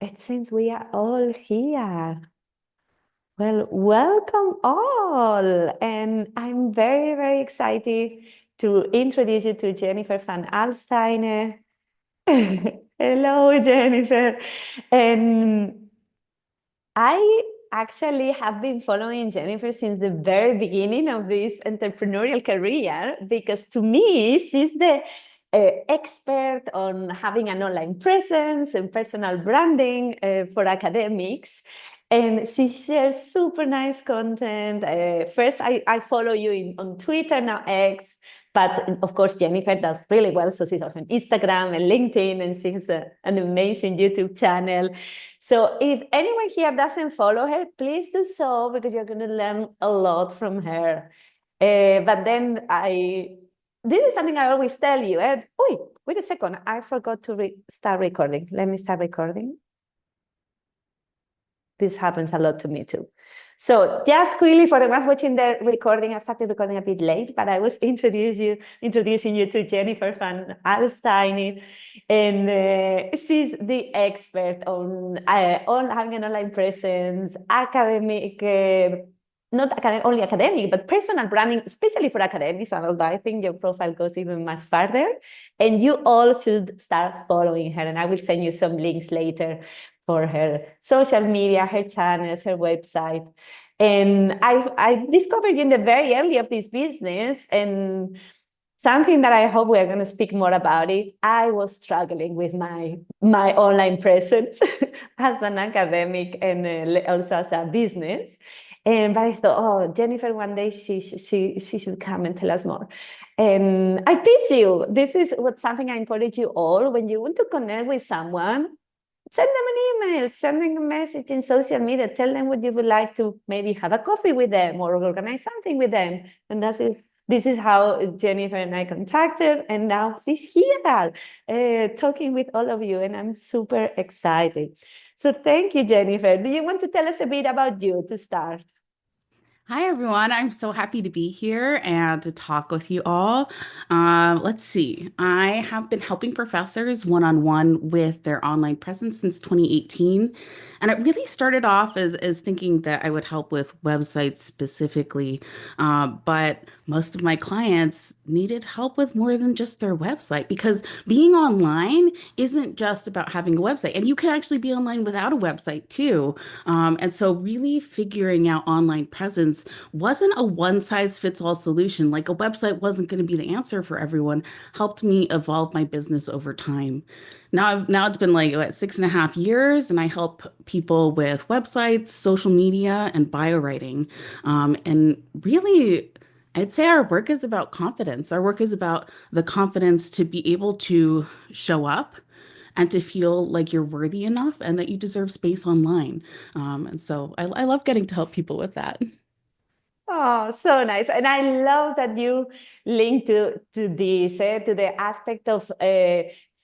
It seems we are all here. Well, welcome all. And I'm very, very excited to introduce you to Jennifer van Alstyne. Hello, Jennifer. And I actually have been following Jennifer since the very beginning of this entrepreneurial career because to me, she's the expert on having an online presence and personal branding for academics. And she shares super nice content. First, I follow you on Twitter, now X, but of course, Jennifer does really well. So she's also on Instagram and LinkedIn, and she's an amazing YouTube channel. So if anyone here doesn't follow her, please do so because you're going to learn a lot from her. But then this is something I always tell you. Wait a second. I forgot to start recording. Let me start recording. This happens a lot to me too. So just quickly for the ones watching the recording, I started recording a bit late, but I was introducing you to Jennifer van Alstyne, and she's the expert on having an online presence, academic, not academic, only academic, but personal branding, especially for academics. Although I think your profile goes even much further, and you all should start following her. And I will send you some links later for her social media, her channels, her website. And I discovered you in the very early of this business, and something that I hope we are going to speak more about it. I was struggling with my online presence as an academic and also as a business. And but I thought, oh, Jennifer, one day she should come and tell us more. And I teach you. This is what something I encourage you all when you want to connect with someone. Send them an email, send them a message in social media, tell them what you would like to maybe have a coffee with them or organize something with them. And this is how Jennifer and I contacted, and now she's here talking with all of you, and I'm super excited. So thank you, Jennifer. Do you want to tell us a bit about you to start? Hi, everyone. I'm so happy to be here and to talk with you all. Let's see. I have been helping professors one-on-one with their online presence since 2018. And it really started off as thinking that I would help with websites specifically. But most of my clients needed help with more than just their website because being online isn't just about having a website. And you can actually be online without a website too. And so really figuring out online presence wasn't a one size fits all solution. Like a website wasn't going to be the answer for everyone, helped me evolve my business over time. Now it's been like what, 6.5 years, and I help people with websites, social media, and bio writing. And really, I'd say our work is about confidence. Our work is about the confidence to be able to show up and to feel like you're worthy enough and that you deserve space online. And so I love getting to help people with that. Oh, so nice. And I love that you link to this, to the aspect of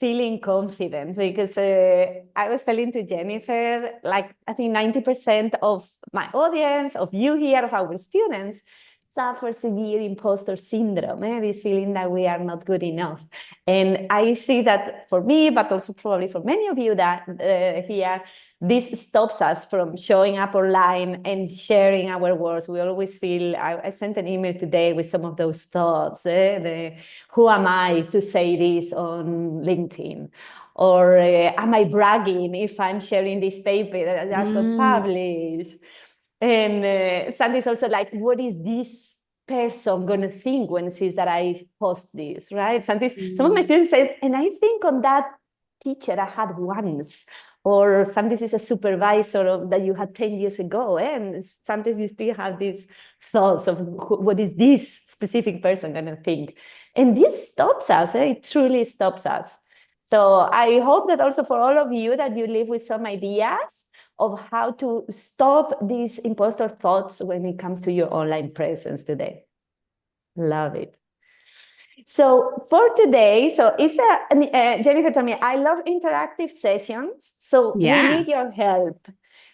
feeling confident, because I was telling to Jennifer, like, I think 90% of my audience, of you here, of our students, suffer severe imposter syndrome, this feeling that we are not good enough. And I see that for me, but also probably for many of you that here, this stops us from showing up online and sharing our words. We always feel, I sent an email today with some of those thoughts. Who am I to say this on LinkedIn? Or am I bragging if I'm sharing this paper that I just got Mm, published? And Sandy's also like, what is this person going to think when sees that I post this, right? Some of my mm, students say, and I think on that teacher I had once, or sometimes it's a supervisor that you had 10 years ago, and sometimes you still have these thoughts of what is this specific person going to think. And this stops us, it truly stops us. So I hope that also for all of you that you live with some ideas of how to stop these imposter thoughts when it comes to your online presence today. Love it. So for today, so it's Jennifer told me, I love interactive sessions, so we yeah. need your help.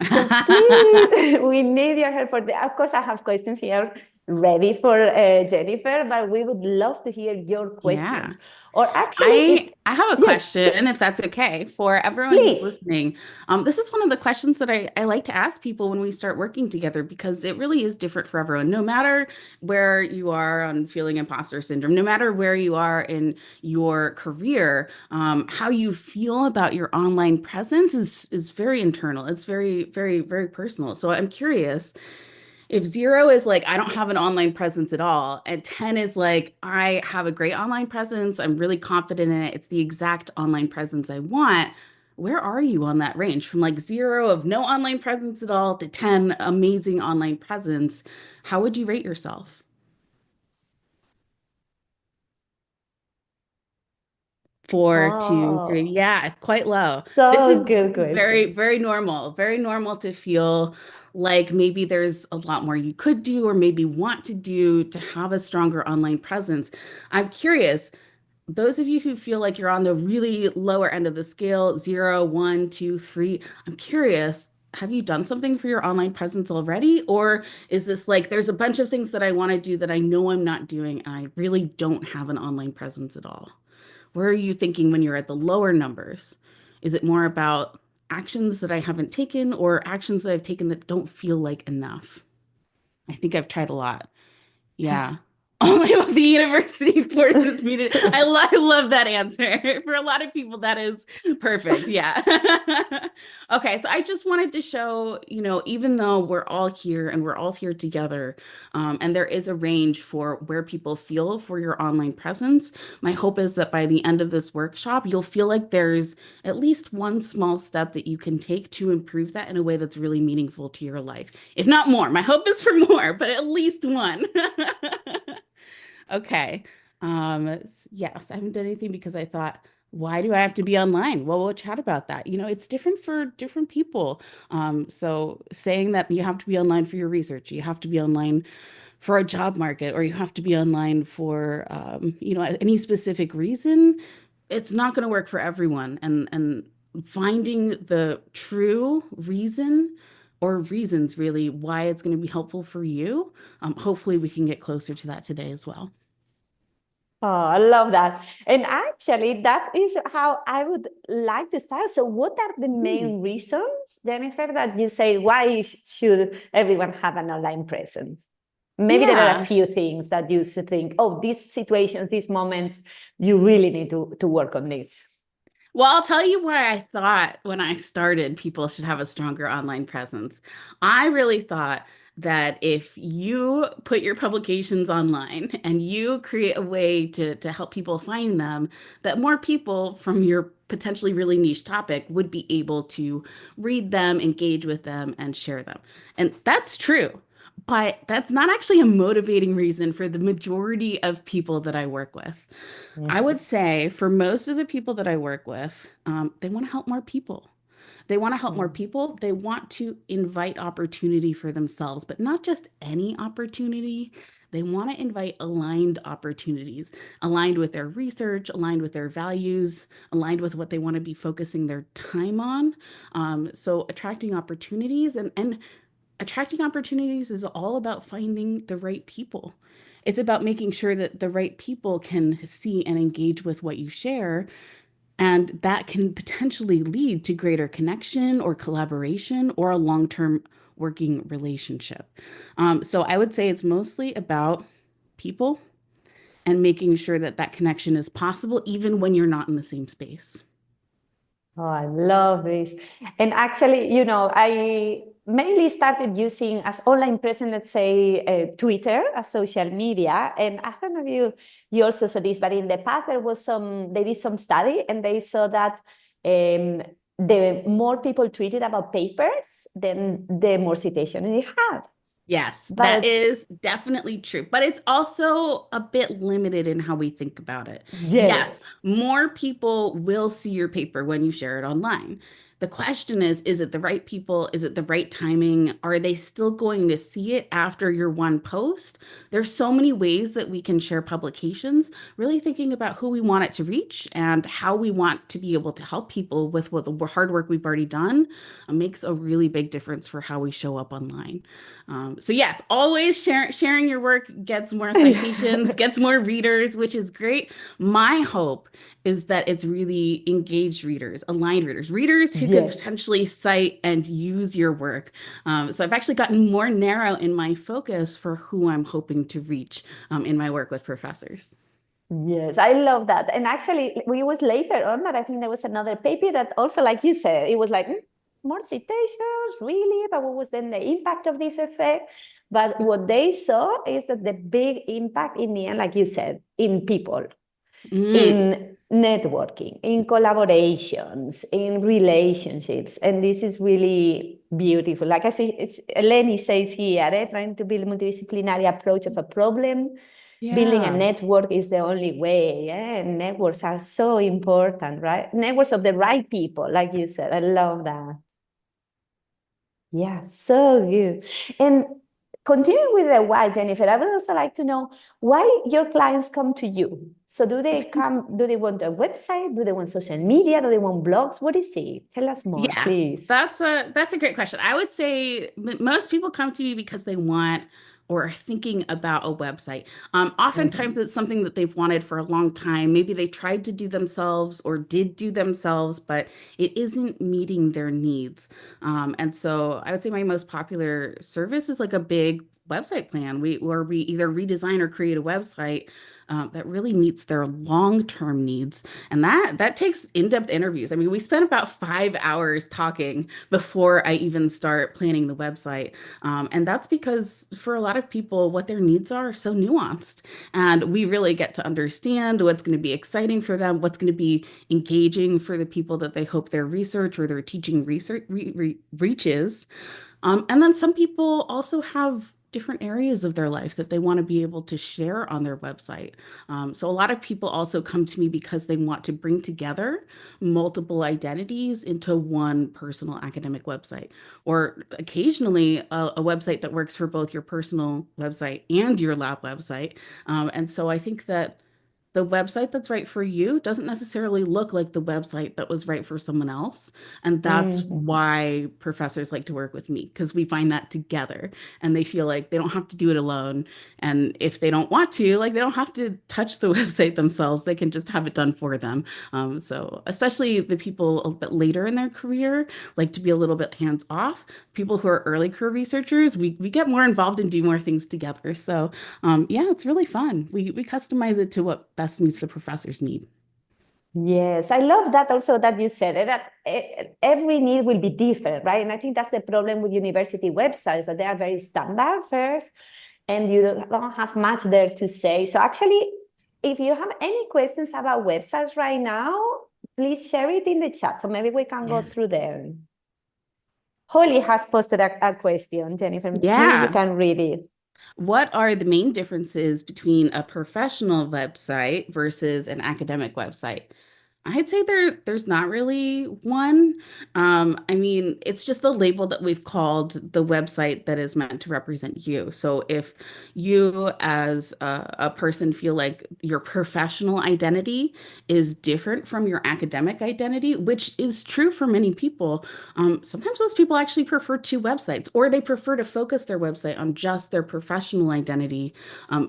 So please, we need your help for the, of course, I have questions here ready for Jennifer, but we would love to hear your Yeah. questions. Or actually, if I have a yes, question, if that's okay, for everyone who's please. listening. This is one of the questions that I like to ask people when we start working together because it really is different for everyone. No matter where you are on feeling imposter syndrome, no matter where you are in your career, how you feel about your online presence is very internal. It's very, very, very personal. So I'm curious. If 0 is like, I don't have an online presence at all, and 10 is like, I have a great online presence, I'm really confident in it, it's the exact online presence I want, where are you on that range? From like 0 of no online presence at all to 10 amazing online presence, how would you rate yourself? 4, 2, 3. Oh, Yeah, it's quite low. This so is good very, question. very normal to feel like maybe there's a lot more you could do or maybe want to do to have a stronger online presence. I'm curious, those of you who feel like you're on the really lower end of the scale, 0, 1, 2, 3, I'm curious, have you done something for your online presence already? Or is this like there's a bunch of things that I want to do that I know I'm not doing and I really don't have an online presence at all? Where are you thinking when you're at the lower numbers? Is it more about actions that I haven't taken or actions that I've taken that don't feel like enough? I think I've tried a lot. Yeah. Only what the university forces me to. I love that answer. For a lot of people, that is perfect. Yeah. Okay. So I just wanted to show, even though we're all here and we're all here together, and there is a range for where people feel for your online presence, my hope is that by the end of this workshop, you'll feel like there's at least one small step that you can take to improve that in a way that's really meaningful to your life. If not more, my hope is for more, but at least one. Okay. Yes, I haven't done anything because I thought, why do I have to be online? Well, we'll chat about that. It's different for different people. So saying that you have to be online for your research, you have to be online for a job market, or you have to be online for, any specific reason, it's not going to work for everyone. And finding the true reason or reasons really why it's going to be helpful for you. Hopefully we can get closer to that today as well. Oh, I love that. And actually, that is how I would like to start. So, what are the Hmm. main reasons, Jennifer, that you say why should everyone have an online presence? Maybe there are a Yeah. few things that you think, oh, these situations, these moments, you really need to work on this. Well, I'll tell you why I thought when I started people should have a stronger online presence. I really thought that if you put your publications online and you create a way to help people find them, that more people from your potentially really niche topic would be able to read them, engage with them, and share them. And that's true. But that's not actually a motivating reason for the majority of people that I work with. I would say for most of the people that I work with, they want to help more people. They want to help more Mhm. people. They want to invite opportunity for themselves, but not just any opportunity. They want to invite aligned opportunities, aligned with their research, aligned with their values, aligned with what they want to be focusing their time on. So attracting opportunities and attracting opportunities is all about finding the right people. It's about making sure that the right people can see and engage with what you share, and that can potentially lead to greater connection or collaboration or a long-term working relationship. So I would say it's mostly about people and making sure that that connection is possible, even when you're not in the same space. Oh, I love this. And actually, I mainly started using as online presence, let's say, Twitter as social media. And I don't know if you also saw this, but in the past they did some study and they saw that um, the more people tweeted about papers, then the more citation they had. Yes, that But is definitely true, but it's also a bit limited in how we think about it. Yes, yes. more people will see your paper when you share it online. The question is it the right people? Is it the right timing? Are they still going to see it after your one post? There's so many ways that we can share publications, really thinking about who we want it to reach and how we want to be able to help people with what the hard work we've already done makes a really big difference for how we show up online. So yes, always sharing your work gets more citations, gets more readers, which is great. My hope is that it's really engaged readers, aligned readers, readers who could Yes. potentially cite and use your work. So I've actually gotten more narrow in my focus for who I'm hoping to reach in my work with professors. Yes, I love that. And actually, we was later on that I think there was another paper that also, like you said, it was like more citations, really, but what was then the impact of this effect? But what they saw is that the big impact in the end, like you said, in people, Mm, in networking, in collaborations, in relationships. And this is really beautiful. Like I see, it's Eleni says here, trying to build a multidisciplinary approach of a problem. Building a yeah. network is the only way. And networks are so important, right? Networks of the right people, like you said. I love that. Yeah, so good. And continuing with the why, Jennifer, I would also like to know why your clients come to you. So do they want a website? Do they want social media? Do they want blogs? What is it? Tell us more, Yeah, please. that's a great question. I would say most people come to me because they want or are thinking about a website. Oftentimes Mhm. it's something that they've wanted for a long time. Maybe they tried to do themselves or did do themselves, but it isn't meeting their needs. And so I would say my most popular service is like a big website plan. We either redesign or create a website that really meets their long-term needs. And that takes in-depth interviews. I mean, we spent about 5 hours talking before I even start planning the website. And that's because for a lot of people, what their needs are so nuanced. And we really get to understand what's going to be exciting for them, what's going to be engaging for the people that they hope their research or their teaching research reaches. And then some people also have different areas of their life that they want to be able to share on their website. So a lot of people also come to me because they want to bring together multiple identities into one personal academic website, or occasionally a website that works for both your personal website and your lab website. And so I think that the website that's right for you doesn't necessarily look like the website that was right for someone else. And that's Mhm. why professors like to work with me because we find that together and they feel like they don't have to do it alone. And if they don't want to, like they don't have to touch the website themselves, they can just have it done for them. So especially the people a bit later in their career, like to be a little bit hands off. People who are early career researchers, we get more involved and do more things together. So yeah, it's really fun. We customize it to what best meets the professor's need. Yes, I love that also that you said it, that every need will be different, right? And I think that's the problem with university websites, that they are very standard first, and you don't have much there to say. So actually, if you have any questions about websites right now, please share it in the chat. So maybe we can go Yeah. through them. Holly has posted a question, Jennifer. Maybe you Yeah. can read it. What are the main differences between a professional website versus an academic website? I'd say there's not really one. I mean, it's just the label that we've called the website that is meant to represent you. So if you as a person feel like your professional identity is different from your academic identity, which is true for many people, sometimes those people actually prefer two websites, or they prefer to focus their website on just their professional identity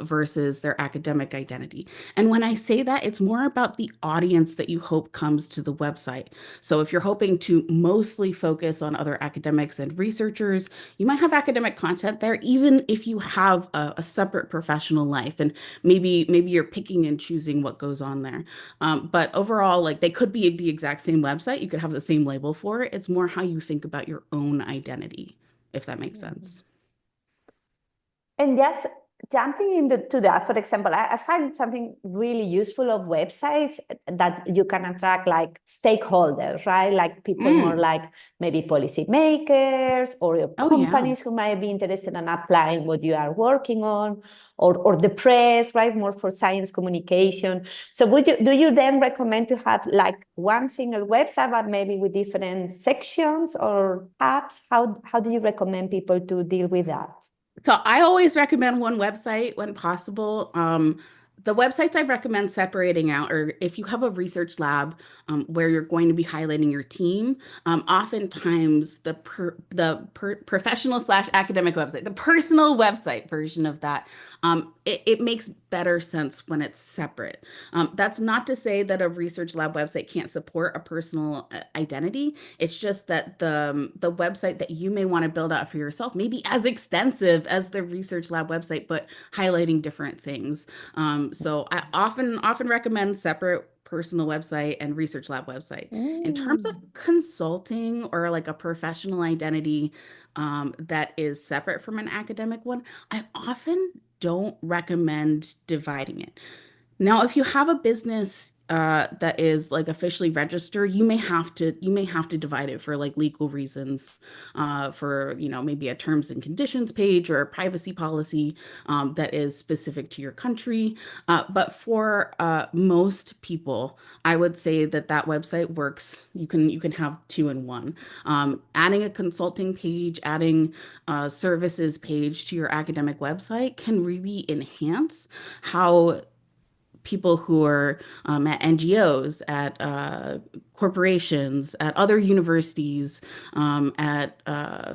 versus their academic identity. And when I say that, it's more about the audience that you hope comes to the website. So if you're hoping to mostly focus on other academics and researchers, you might have academic content there, even if you have a separate professional life. And maybe you're picking and choosing what goes on there. But overall, like they could be the exact same website. You could have the same label for it. It's more how you think about your own identity, if that makes sense. And just jumping into to that, for example, I find something really useful of websites that you can attract like stakeholders, right? Like people more Mm. like maybe policymakers or your Oh, yeah. companies who might be interested in applying what you are working on, or the press, right? More for science communication. So do you then recommend to have like one single website, but maybe with different sections or tabs? How do you recommend people to deal with that? So I always recommend one website when possible. The websites I recommend separating out, or if you have a research lab where you're going to be highlighting your team, oftentimes professional slash academic website, the personal website version of that, it makes better sense when it's separate. That's not to say that a research lab website can't support a personal identity. It's just that the website that you may want to build out for yourself may be as extensive as the research lab website, but highlighting different things. So I often recommend separate personal website and research lab website. In terms of Mm. consulting or like a professional identity that is separate from an academic one, I often don't recommend dividing it. Now, if you have a business that is like officially registered, you may have to divide it for like legal reasons, for maybe a terms and conditions page or a privacy policy that is specific to your country. But for most people, I would say that that website works. You can have two in one. Adding a consulting page, adding a services page to your academic website can really enhance how people who are at NGOs, at corporations, at other universities, at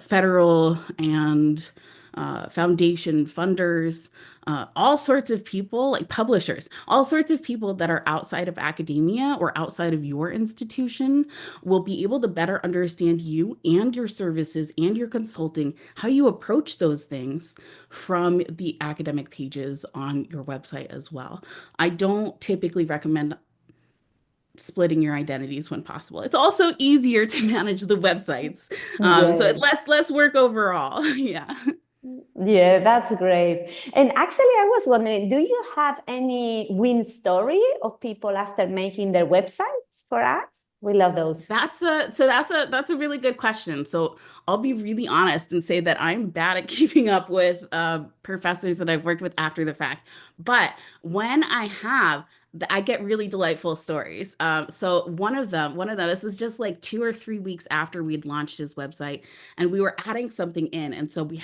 federal and foundation funders, all sorts of people, like publishers, all sorts of people that are outside of academia or outside of your institution will be able to better understand you and your services and your consulting, how you approach those things from the academic pages on your website as well. I don't typically recommend splitting your identities when possible. It's also easier to manage the websites. So it Yeah. less work overall. Yeah. Yeah, that's great. And actually, I was wondering, do you have any win story of people after making their websites for us? We love those. That's a really good question. So I'll be really honest and say that I'm bad at keeping up with professors that I've worked with after the fact. But when I have, I get really delightful stories. So one of them, this is just like 2 or 3 weeks after we'd launched his website, and we were adding something in, and so we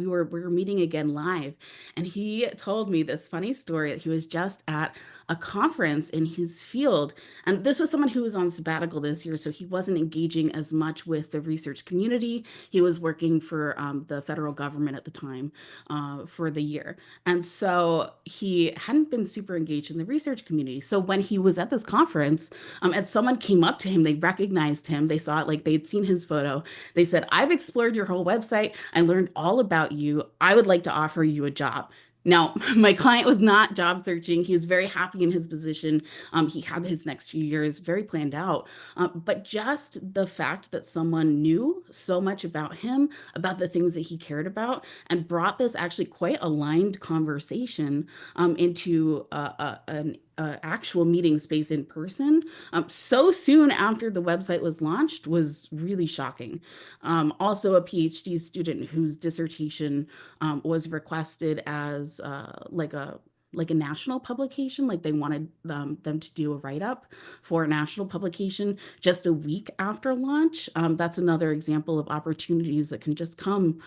were meeting again live, and he told me this funny story that he was just at a conference in his field, and this was someone who was on sabbatical this year, so he wasn't engaging as much with the research community. He was working for the federal government at the time for the year. And so he hadn't been super engaged in the research community. So when he was at this conference, and someone came up to him, they recognized him, they saw it, like they'd seen his photo. They said, "I've explored your whole website. I learned all about you. I would like to offer you a job." Now, my client was not job searching. He was very happy in his position. He had his next few years very planned out. But just the fact that someone knew so much about him, about the things that he cared about, and brought this actually quite aligned conversation into an actual meeting space in person so soon after the website was launched was really shocking. Also, a PhD student whose dissertation was requested as like a national publication, like they wanted them to do a write-up for a national publication just a week after launch. That's another example of opportunities that can just come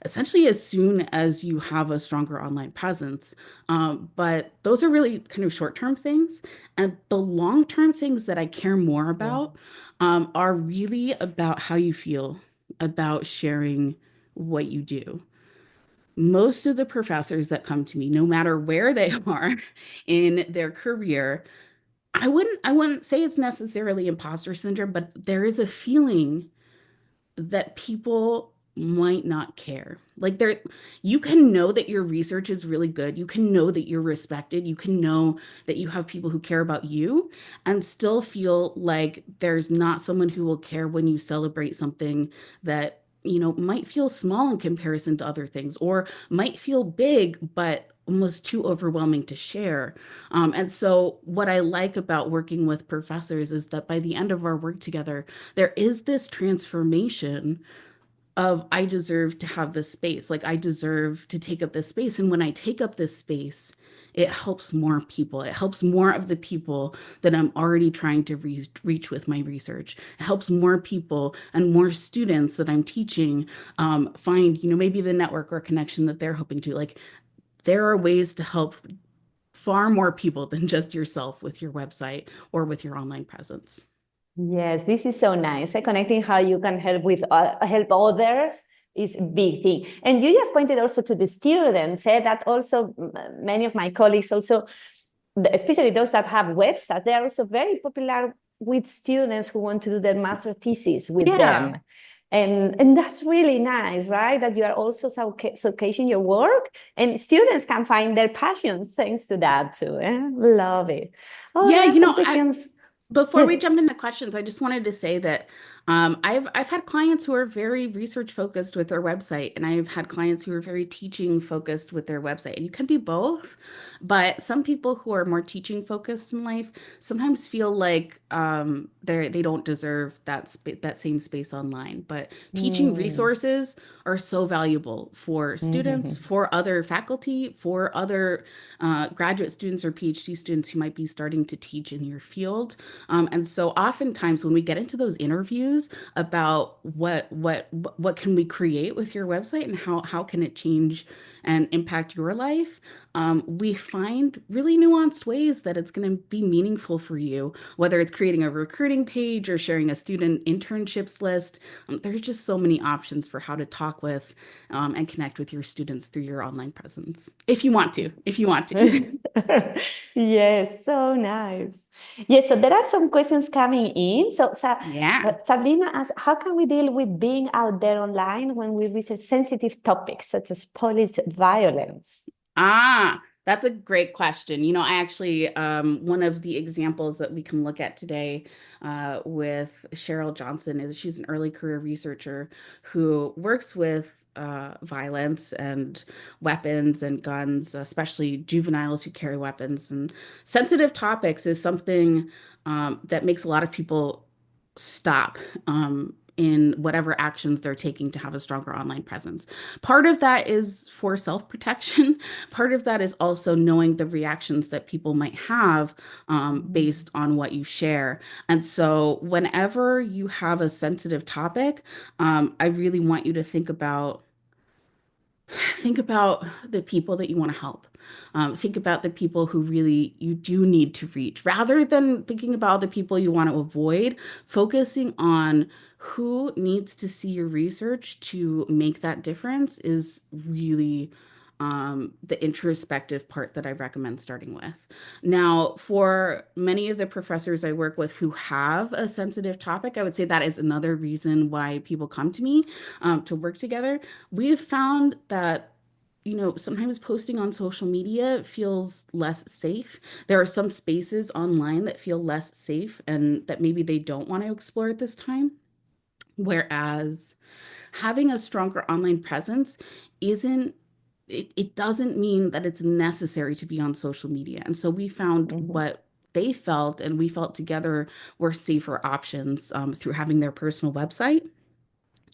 essentially as soon as you have a stronger online presence. But those are really kind of short-term things. And the long-term things that I care more Yeah. about are really about how you feel about sharing what you do. Most of the professors that come to me, no matter where they are in their career, I wouldn't say it's necessarily imposter syndrome, but there is a feeling that people might not care. Like you can know that your research is really good. You can know that you're respected. You can know that you have people who care about you and still feel like there's not someone who will care when you celebrate something that might feel small in comparison to other things, or might feel big, but almost too overwhelming to share. And so, what I like about working with professors is that by the end of our work together, there is this transformation of I deserve to have this space. Like I deserve to take up this space. And when I take up this space, it helps more people. It helps more of the people that I'm already trying to reach with my research. It helps more people and more students that I'm teaching find, maybe the network or connection that they're hoping to. Like there are ways to help far more people than just yourself with your website or with your online presence. Yes, this is so nice. Connecting how you can help with help others is a big thing. And you just pointed also to the students, said that also many of my colleagues also, especially those that have websites, they are also very popular with students who want to do their master thesis with Yeah. them. And that's really nice, right? That you are also showcasing your work and students can find their passions thanks to that too. Eh? Love it. Oh, Yeah, there are some questions. before we Yes. jump into questions, I just wanted to say that I've had clients who are very research focused with their website, and I've had clients who are very teaching focused with their website. And you can be both, but some people who are more teaching focused in life sometimes feel like they don't deserve that same space online. But teaching Mm. resources are so valuable for students, Mhm. for other faculty, for other graduate students or PhD students who might be starting to teach in your field. And so oftentimes when we get into those interviews about what can we create with your website and how can it change and impact your life, we find really nuanced ways that it's going to be meaningful for you, whether it's creating a recruiting page or sharing a student internships list. There's just so many options for how to talk with and connect with your students through your online presence. If you want to. Yes, so nice. Yes, so there are some questions coming in. Yeah. Sabrina asks, how can we deal with being out there online when we research sensitive topics such as police violence? That's a great question. I actually, one of the examples that we can look at today with Cheryl Johnson is she's an early career researcher who works with violence and weapons and guns, especially juveniles who carry weapons. And sensitive topics is something that makes a lot of people stop. In whatever actions they're taking to have a stronger online presence. Part of that is for self-protection. Part of that is also knowing the reactions that people might have based on what you share. And so, whenever you have a sensitive topic, I really want you to think about the people that you want to help. Think about the people who really you do need to reach, rather than thinking about the people you want to avoid. Focusing on who needs to see your research to make that difference is really the introspective part that I recommend starting with. Now, for many of the professors I work with who have a sensitive topic, I would say that is another reason why people come to me to work together. We have found that sometimes posting on social media feels less safe. There are some spaces online that feel less safe and that maybe they don't want to explore at this time. Whereas having a stronger online presence isn't it doesn't mean that it's necessary to be on social media. And so we found Mhm. what they felt and we felt together were safer options through having their personal website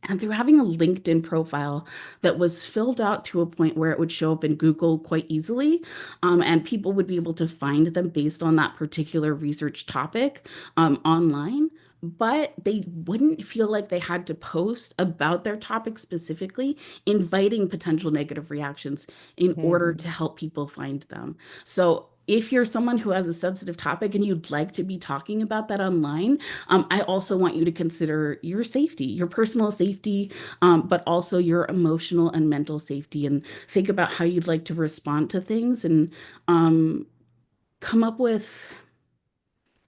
and through having a LinkedIn profile that was filled out to a point where it would show up in Google quite easily, and people would be able to find them based on that particular research topic online. But they wouldn't feel like they had to post about their topic specifically, inviting potential negative reactions in order to Mhm. help people find them. So if you're someone who has a sensitive topic and you'd like to be talking about that online, I also want you to consider your safety, your personal safety, but also your emotional and mental safety, and think about how you'd like to respond to things and um, come up with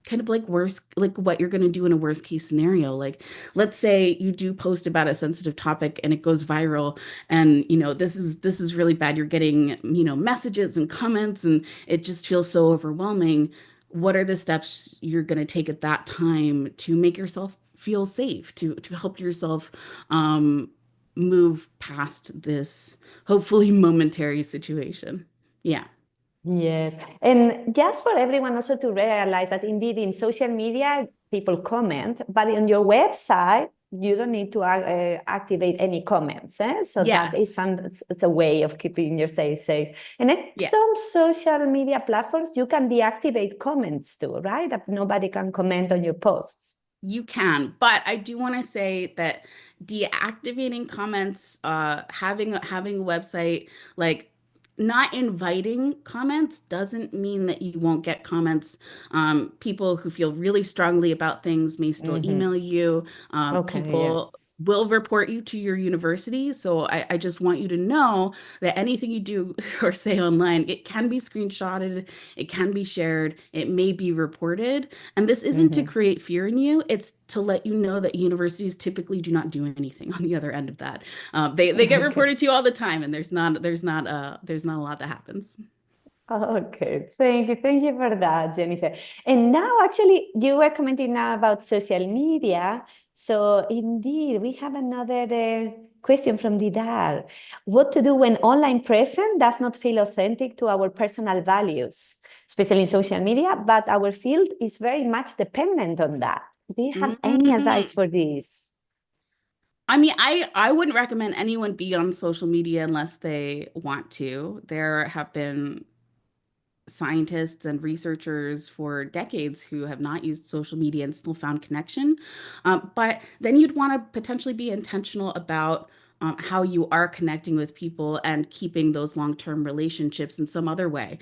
kind of like what you're going to do in a worst case scenario. Like, let's say you do post about a sensitive topic and it goes viral, and this is really bad. You're getting messages and comments, and it just feels so overwhelming. What are the steps you're going to take at that time to make yourself feel safe, to help yourself move past this hopefully momentary situation. Yeah. Yes. And just for everyone also to realize that indeed in social media, people comment, but on your website, you don't need to activate any comments. So that is Yes. it's a way of keeping yourself safe. And then Yeah. some social media platforms, you can deactivate comments too, right? That nobody can comment on your posts. You can, but I do want to say that deactivating comments, having a website like not inviting comments doesn't mean that you won't get comments. People who feel really strongly about things may still Mm-hmm. email you. Okay, People yes. will report you to your university. So I just want you to know that anything you do or say online, it can be screenshotted, it can be shared, it may be reported. And this isn't to Mm-hmm. create fear in you, it's to let you know that universities typically do not do anything on the other end of that. They get Okay. reported to you all the time, and there's not a lot that happens. Okay, thank you for that, Jennifer. And now, actually, you were commenting now about social media. So, indeed, we have another question from Didar. What to do when online presence does not feel authentic to our personal values, especially in social media, but our field is very much dependent on that? Do you have any advice Mm. for this? I mean, I wouldn't recommend anyone be on social media unless they want to. There have been scientists and researchers for decades who have not used social media and still found connection. But then you'd want to potentially be intentional about how you are connecting with people and keeping those long-term relationships in some other way.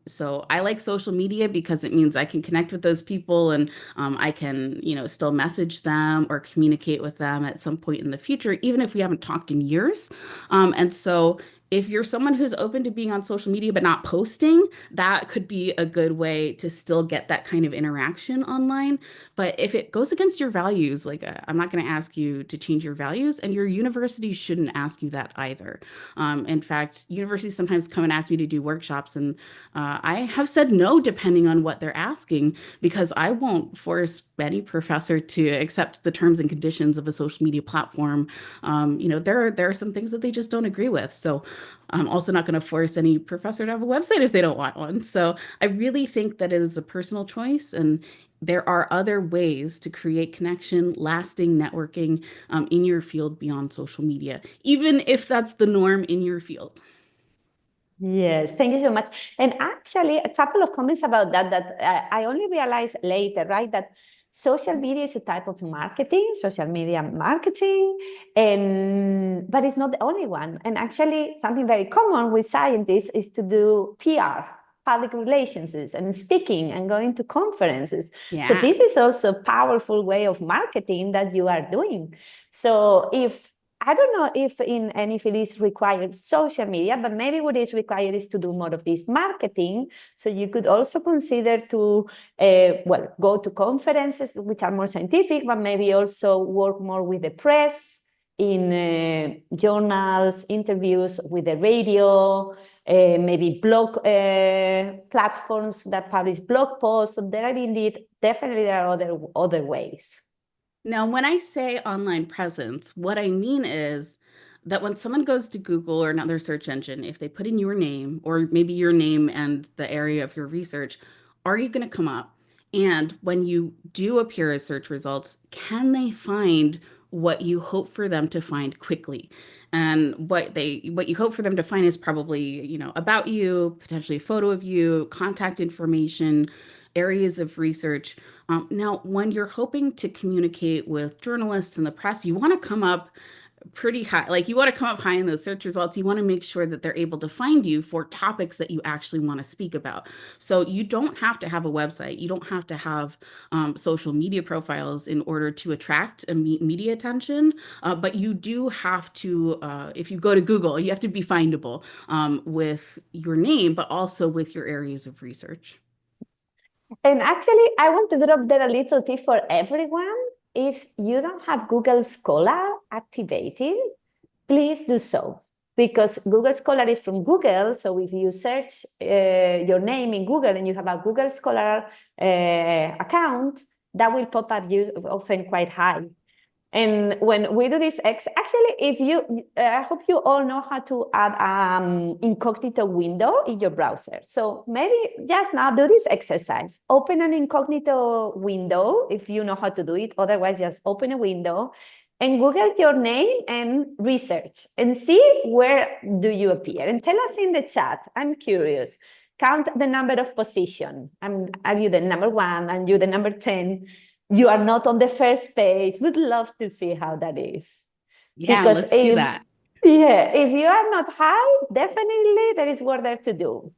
So I like social media because it means I can connect with those people and I can, still message them or communicate with them at some point in the future, even if we haven't talked in years. And so if you're someone who's open to being on social media but not posting, that could be a good way to still get that kind of interaction online. But if it goes against your values, like I'm not going to ask you to change your values, and your university shouldn't ask you that either. In fact, universities sometimes come and ask me to do workshops, and I have said no depending on what they're asking because I won't force any professor to accept the terms and conditions of a social media platform. There are some things that they just don't agree with. So I'm also not going to force any professor to have a website if they don't want one. So I really think that it is a personal choice, and there are other ways to create connection, lasting networking in your field beyond social media, even if that's the norm in your field. Yes, thank you so much. And actually, a couple of comments about that I only realized later, right? That social media is a type of marketing, social media marketing, and but it's not the only one. And actually, something very common with scientists is to do PR, public relations, and speaking and going to conferences. So Yeah. this is also a powerful way of marketing that you are doing. So if I don't know if in any field is required social media, but maybe what is required is to do more of this marketing. So you could also consider to, go to conferences which are more scientific, but maybe also work more with the press in journals, interviews with the radio, maybe blog platforms that publish blog posts. So there are indeed, definitely there are other ways. Now, when I say online presence, what I mean is that when someone goes to Google or another search engine, if they put in your name or maybe your name and the area of your research, are you going to come up? And when you do appear as search results, can they find what you hope for them to find quickly? And what you hope for them to find is probably, about you, potentially a photo of you, contact information, areas of research. Now, when you're hoping to communicate with journalists and the press, you want to come up pretty high. Like you want to come up high in those search results. You want to make sure that they're able to find you for topics that you actually want to speak about. So you don't have to have a website. You don't have to have social media profiles in order to attract media attention. But you do have to, if you go to Google, you have to be findable with your name, but also with your areas of research. And actually, I want to drop there a little tip for everyone. If you don't have Google Scholar activated, please do so. Because Google Scholar is from Google. So if you search your name in Google and you have a Google Scholar account, that will pop up you often quite high. And when we do this, actually, if you, I hope you all know how to add incognito window in your browser. So maybe just now do this exercise. Open an incognito window if you know how to do it. Otherwise, just open a window and Google your name and research and see where do you appear. And tell us in the chat. I'm curious. Count the number of position. Are you the number 1? And you the number 10? You are not on the first page. Would love to see how that is. Yeah, because let's do that. Yeah, if you are not high, definitely there is work there to do.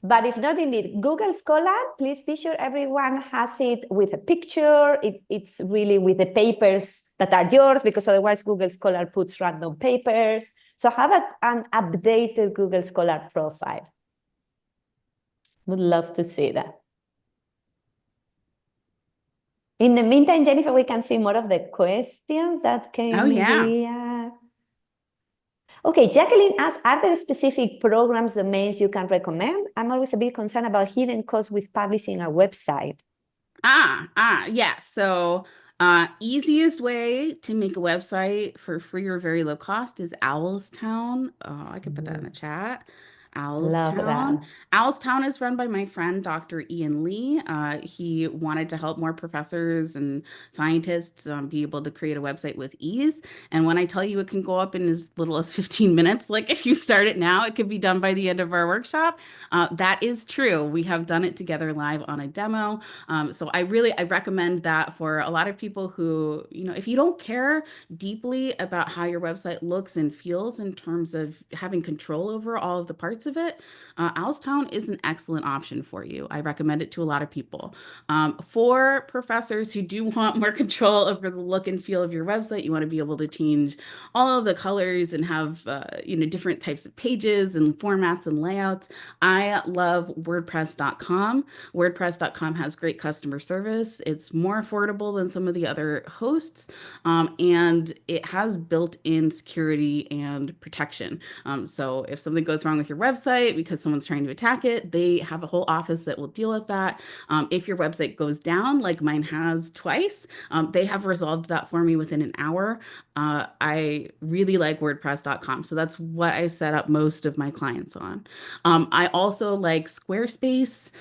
But if not, indeed, Google Scholar, please be sure everyone has it with a picture. It's really with the papers that are yours, because otherwise Google Scholar puts random papers. So have an updated Google Scholar profile. Would love to see that. In the meantime, Jennifer, we can see more of the questions that came here. Okay, Jacqueline asks, are there specific programs, domains you can recommend? I'm always a bit concerned about hidden costs with publishing a website. Yeah. So easiest way to make a website for free or very low cost is Owlstown. I could put that in the chat. Love that. Owlstown is run by my friend, Dr. Ian Lee. He wanted to help more professors and scientists be able to create a website with ease. And when I tell you it can go up in as little as 15 minutes, like if you start it now, it could be done by the end of our workshop. That is true. We have done it together live on a demo. So I recommend that for a lot of people who, if you don't care deeply about how your website looks and feels in terms of having control over all of the parts of it, Alstyne is an excellent option for you. I recommend it to a lot of people. For professors who do want more control over the look and feel of your website, you want to be able to change all of the colors and have different types of pages and formats and layouts. I love WordPress.com. WordPress.com has great customer service. It's more affordable than some of the other hosts, and it has built-in security and protection. So if something goes wrong with your website because someone's trying to attack it, they have a whole office that will deal with that. If your website goes down, like mine has twice, they have resolved that for me within an hour. I really like WordPress.com. So that's what I set up most of my clients on. I also like Squarespace.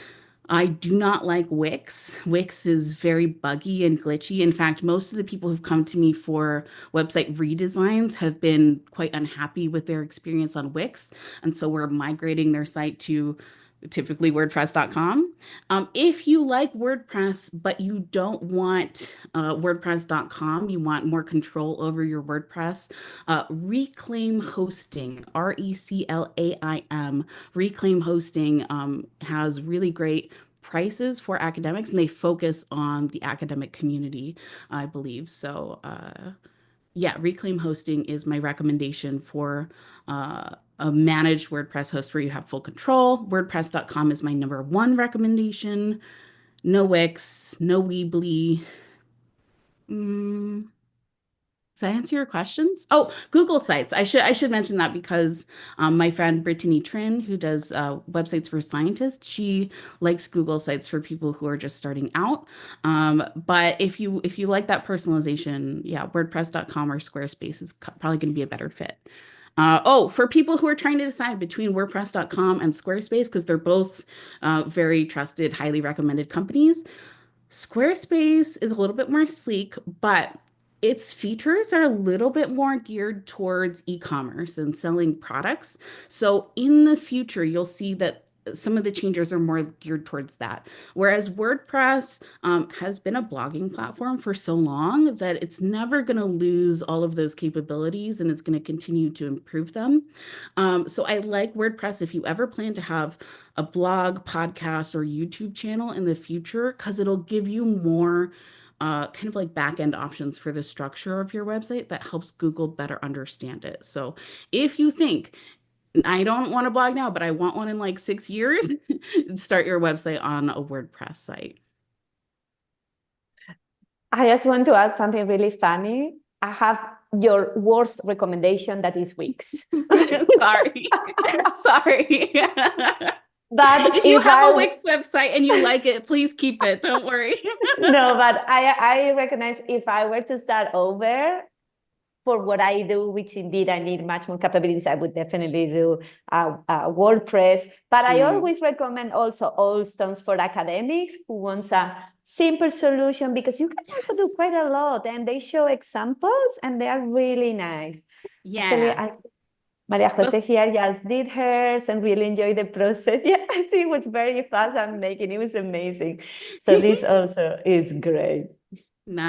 I do not like Wix. Wix is very buggy and glitchy. In fact, most of the people who've come to me for website redesigns have been quite unhappy with their experience on Wix. And so we're migrating their site to typically WordPress.com. If you like WordPress, but you don't want WordPress.com, you want more control over your WordPress, Reclaim Hosting, RECLAIM, Reclaim Hosting has really great prices for academics, and they focus on the academic community, I believe. So yeah, Reclaim Hosting is my recommendation for a managed WordPress host where you have full control. WordPress.com is my #1 recommendation. No Wix, no Weebly. Does that answer your questions? Oh, Google Sites. I should mention that because my friend Brittany Trin, who does websites for scientists, she likes Google Sites for people who are just starting out. But if you like that personalization, yeah, WordPress.com or Squarespace is probably going to be a better fit. For people who are trying to decide between WordPress.com and Squarespace, because they're both very trusted, highly recommended companies, Squarespace is a little bit more sleek, but its features are a little bit more geared towards e-commerce and selling products. So in the future, you'll see that some of the changes are more geared towards that. Whereas WordPress has been a blogging platform for so long that it's never going to lose all of those capabilities, and it's going to continue to improve them. So I like WordPress if you ever plan to have a blog, podcast, or YouTube channel in the future, because it'll give you more kind of like back-end options for the structure of your website that helps Google better understand it. So if you think, I don't want a blog now, but I want one in like 6 years, start your website on a WordPress site. I just want to add something really funny. I have your worst recommendation, that is Wix. Sorry. Sorry. But If you if have a I Wix website and you like it, please keep it. Don't worry. no, but I recognize if I were to start over for what I do, which indeed I need much more capabilities, I would definitely do WordPress. But I Mm, always recommend also Allstones for academics who wants a simple solution because you can also yes. do quite a lot and they show examples and they are really nice. Actually, Yeah. I Maria But Jose here just did hers and really enjoyed the process. Yeah, I see it was very fast and making it was amazing. So this also is great.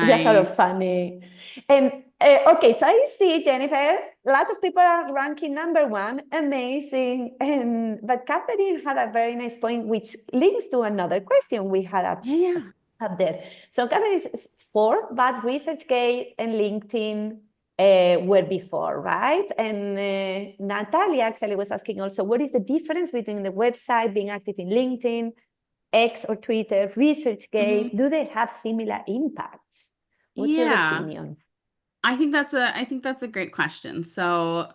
Just sort of nice. funny. And okay, so I see, Jennifer, a lot of people are ranking number one, amazing. And but Catherine had a very nice point, which links to another question we had Yeah, yeah. up there. So Catherine is four, but ResearchGate and LinkedIn were before, right? And Natalia actually was asking also, what is the difference between the website being active in LinkedIn, X or Twitter, Mhm. ResearchGate? Do they have similar impacts? What's your Yeah. opinion? I think that's a great question. So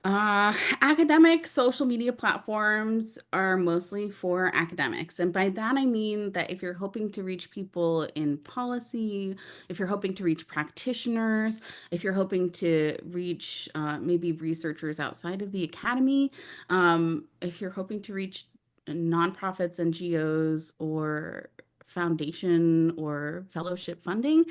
academic social media platforms are mostly for academics. And by that, I mean that if you're hoping to reach people in policy, if you're hoping to reach practitioners, if you're hoping to reach maybe researchers outside of the academy, if you're hoping to reach nonprofits, NGOs, or foundation or fellowship funding,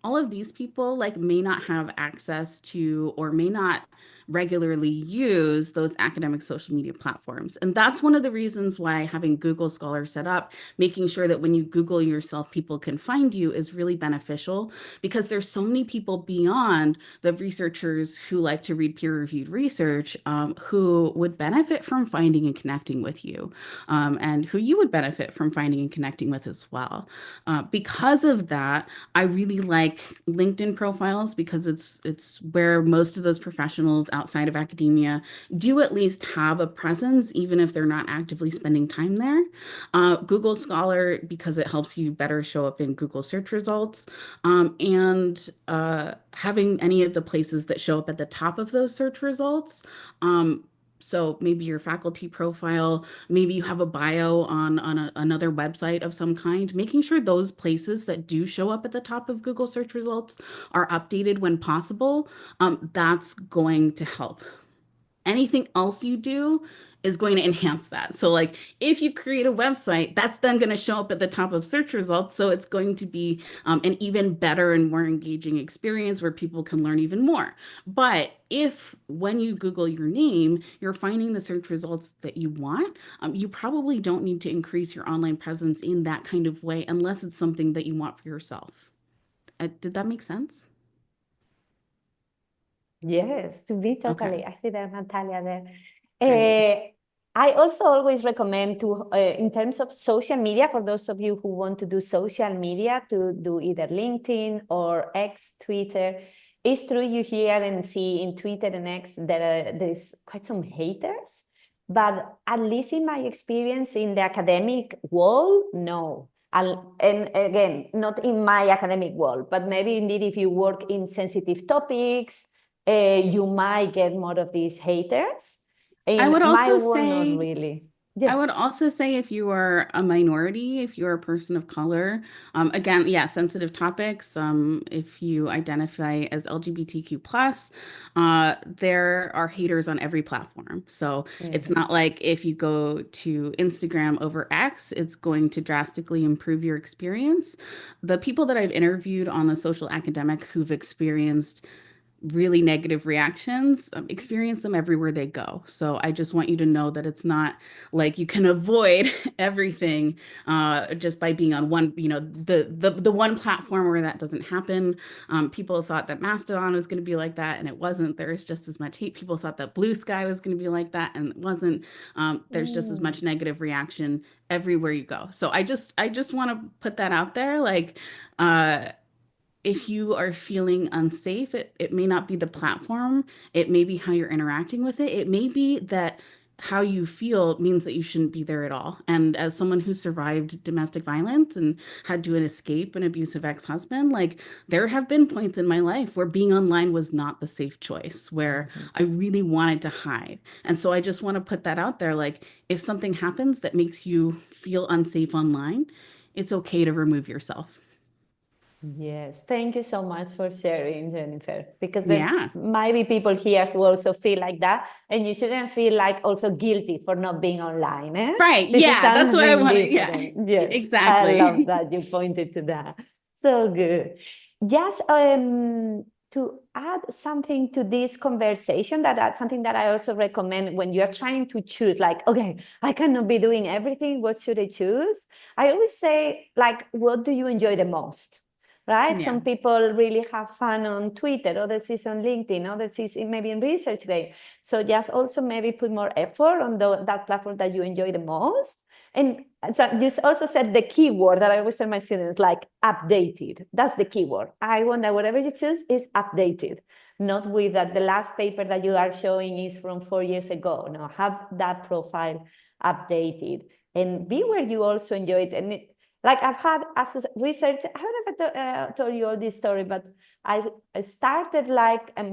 all of these people like may not have access to or may not regularly use those academic social media platforms. And that's one of the reasons why having Google Scholar set up, making sure that when you Google yourself, people can find you is really beneficial because there's so many people beyond the researchers who like to read peer-reviewed research who would benefit from finding and connecting with you and who you would benefit from finding and connecting with as well. Because of that, I really like LinkedIn profiles because it's where most of those professionals outside of academia do at least have a presence, even if they're not actively spending time there. Google Scholar because it helps you better show up in Google search results, and having any of the places that show up at the top of those search results. So maybe your faculty profile, maybe you have a bio on another website of some kind, making sure those places that do show up at the top of Google search results are updated when possible. That's going to help. Anything else you do is going to enhance that. So, like if you create a website, that's then going to show up at the top of search results. So, it's going to be an even better and more engaging experience where people can learn even more. But if when you Google your name, you're finding the search results that you want, you probably don't need to increase your online presence in that kind of way unless it's something that you want for yourself. Did that make sense? Yes, to be Okay, totally. I see that Natalia there. great. I also always recommend to, in terms of social media, for those of you who want to do social media, to do either LinkedIn or X, Twitter. It's true you hear and see in Twitter and X there's quite some haters, but at least in my experience in the academic world, no. And again, not in my academic world, but maybe indeed if you work in sensitive topics, you might get more of these haters. I In would my also world, not say really. I would Yes. also say if you are a minority, if you're a person of color, again, yeah, sensitive topics. If you identify as LGBTQ plus, there are haters on every platform. So it's Mhm. not like if you go to Instagram over X, it's going to drastically improve your experience. The people that I've interviewed on the social academic who've experienced really negative reactions, experience them everywhere they go. So I just want you to know that it's not like you can avoid everything just by being on one, the one platform where that doesn't happen. People thought that Mastodon was going to be like that, and it wasn't. There's just as much hate. People thought that Blue Sky was going to be like that, and it wasn't. There's just as Mm. much negative reaction everywhere you go. So I just want to put that out there, like. If you are feeling unsafe, it may not be the platform. It may be how you're interacting with it. It may be that how you feel means that you shouldn't be there at all. And as someone who survived domestic violence and had to escape an abusive ex-husband, like there have been points in my life where being online was not the safe choice, where Mhm. I really wanted to hide. And so I just want to put that out there. Like if something happens that makes you feel unsafe online, it's okay to remove yourself. Yes, thank you so much for sharing, Jennifer, because there Yeah. might be people here who also feel like that, and you shouldn't feel like also guilty for not being online, eh? Right. This is Yeah. That's what I something wanted. Yeah. different. Yes, I love Exactly. that you pointed to that. So good. Yes, to add something to this conversation, that's something that I also recommend when you're trying to choose, like, okay, I cannot be doing everything. What should I choose? I always say, like, what do you enjoy the most? Right? Yeah. Some people really have fun on Twitter, others is on LinkedIn, others is maybe in ResearchGate. So just also maybe put more effort on that platform that you enjoy the most. And so you also said the keyword that I always tell my students, like updated. That's the keyword. I want that whatever you choose is updated, not with that the last paper that you are showing is from 4 years ago. No, have that profile updated and be where you also enjoy it. And like I've had as a research, I don't know if I told you all this story, but I started like I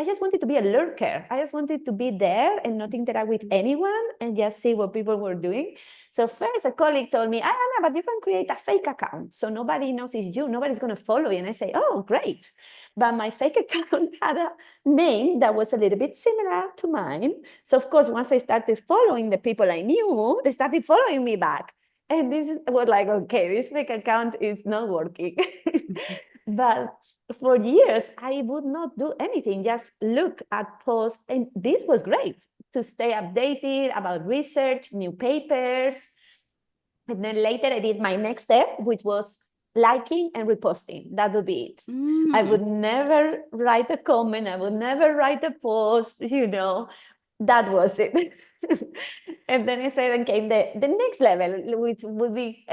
just wanted to be a lurker. I just wanted to be there and not interact with anyone and just see what people were doing. So first a colleague told me, I don't know, but you can create a fake account. So nobody knows it's you, nobody's gonna follow you. And I say, oh, great. But my fake account had a name that was a little bit similar to mine. So of course, once I started following the people I knew, they started following me back. And this was like, okay, this fake account is not working. But for years, I would not do anything, just look at posts. And this was great to stay updated about research, new papers. And then later I did my next step, which was liking and reposting. That would be it. I would Mm. never write a comment. I would never write a post, that was it. And then I said, then came the next level, which would be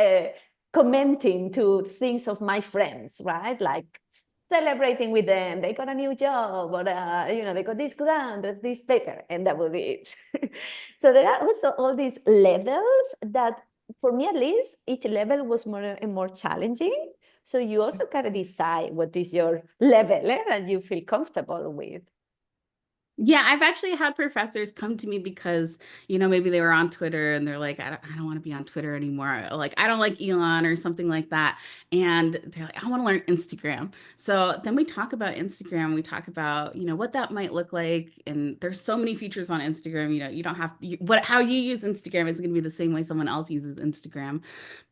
commenting to things of my friends, right? Like celebrating with them. They got a new job, or they got this grant, or this paper, and that would be it. So there are also all these levels that, for me at least, each level was more and more challenging. So you also gotta decide what is your level that you feel comfortable with. Yeah, I've actually had professors come to me because, maybe they were on Twitter and they're like, I don't want to be on Twitter anymore. Or like, I don't like Elon or something like that. And they're like, I want to learn Instagram. So then we talk about Instagram. We talk about, what that might look like. And there's so many features on Instagram. You don't have how you use Instagram is going to be the same way someone else uses Instagram.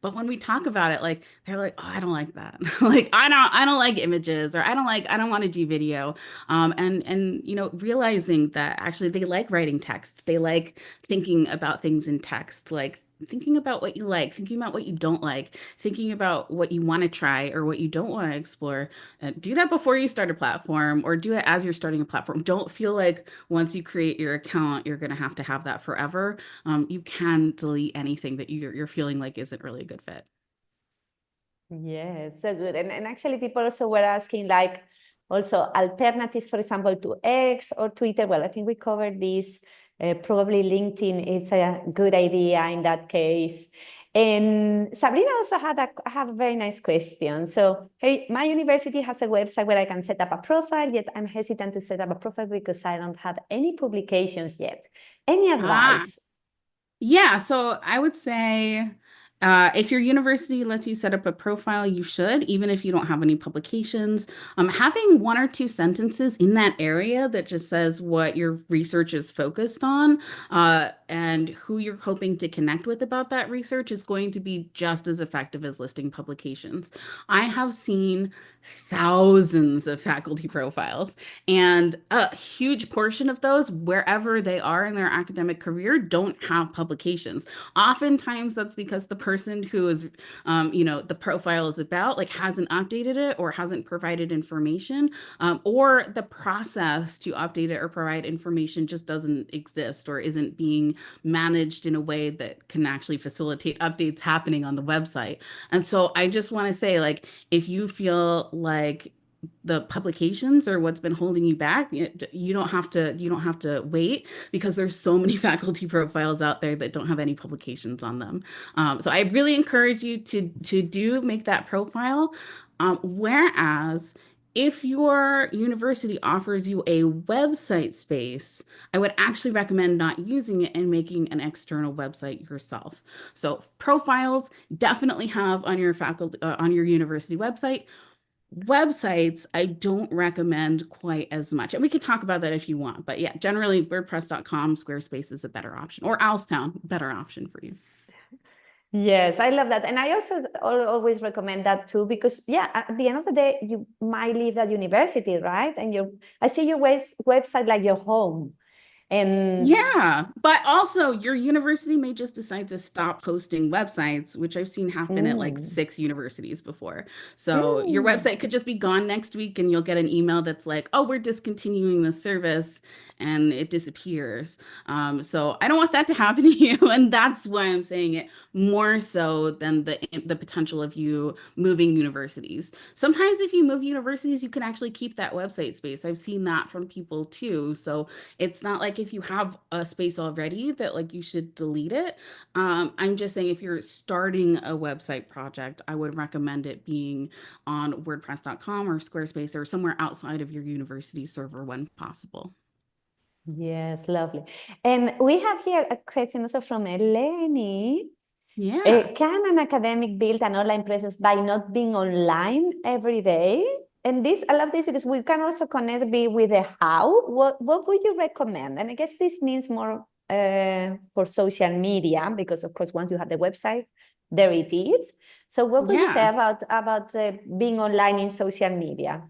But when we talk about it, like they're like, oh, I don't like that. Like I don't like images, or I don't want to do video. And realizing that actually they like writing text. They like thinking about things in text, like thinking about what you like, thinking about what you don't like, thinking about what you want to try or what you don't want to explore. Do that before you start a platform, or do it as you're starting a platform. Don't feel like once you create your account, you're going to have that forever. You can delete anything that you're feeling like isn't really a good fit. Yeah, so good. And actually, people also were asking, like, also alternatives, for example, to X or Twitter. Well, I think we covered this. Probably LinkedIn is a good idea in that case. And Sabrina also have a very nice question. So, hey, my university has a website where I can set up a profile, yet I'm hesitant to set up a profile because I don't have any publications yet. Any Ah. advice? Yeah, so I would say if your university lets you set up a profile, you should, even if you don't have any publications. Having one or two sentences in that area that just says what your research is focused on, and who you're hoping to connect with about that research is going to be just as effective as listing publications. I have seen thousands of faculty profiles, and a huge portion of those, wherever they are in their academic career, don't have publications. Oftentimes, that's because the person who is, the profile is about, like, hasn't updated it or hasn't provided information, or the process to update it or provide information just doesn't exist or isn't being managed in a way that can actually facilitate updates happening on the website. And so I just want to say, like, if you feel like the publications are what's been holding you back, you don't have to wait because there's so many faculty profiles out there that don't have any publications on them. So I really encourage you to do make that profile. Whereas if your university offers you a website space, I would actually recommend not using it and making an external website yourself. So profiles definitely have on your faculty on your university website. Websites, I don't recommend quite as much. And we could talk about that if you want. But yeah, generally WordPress.com, Squarespace is a better option, or Alstown, better option for you. Yes, I love that. And I also always recommend that too, because yeah, at the end of the day, you might leave that university, right? And I see your website like your home. And Yeah, but also your university may just decide to stop hosting websites, which I've seen happen at like mm, 6 universities before. So your mm, website could just be gone next week and you'll get an email that's like, oh, we're discontinuing the service and it disappears. So I don't want that to happen to you. And that's why I'm saying it more so than the potential of you moving universities. Sometimes if you move universities, you can actually keep that website space. I've seen that from people too. So it's not like if you have a space already that like you should delete it. I'm just saying if you're starting a website project, I would recommend it being on WordPress.com or Squarespace or somewhere outside of your university server when possible. yes, lovely. And we have here a question also from Eleni. Yeah. Can an academic build an online presence by not being online every day? And this, I love this because we can also connect with the how. What would you recommend? And I guess this means more for social media, because of course, once you have the website, there it is. So what would you say Yeah. about being online in social media?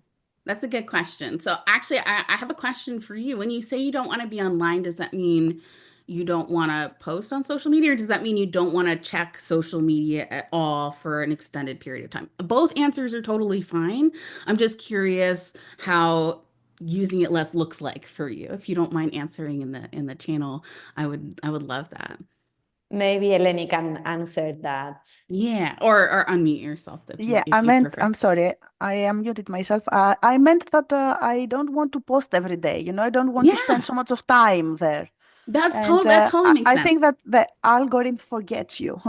That's a good question. So actually, I have a question for you. When you say you don't want to be online, does that mean you don't want to post on social media, or does that mean you don't want to check social media at all for an extended period of time? Both answers are totally fine. I'm just curious how using it less looks like for you. If you don't mind answering in the channel, I would love that. Maybe Eleni can answer that. Yeah, or unmute yourself Yeah, if you prefer. I'm sorry, I muted myself. I meant that I don't want to post every day. I don't want to spend Yeah, so much of time there. And that totally makes I think sense. that the algorithm forgets you.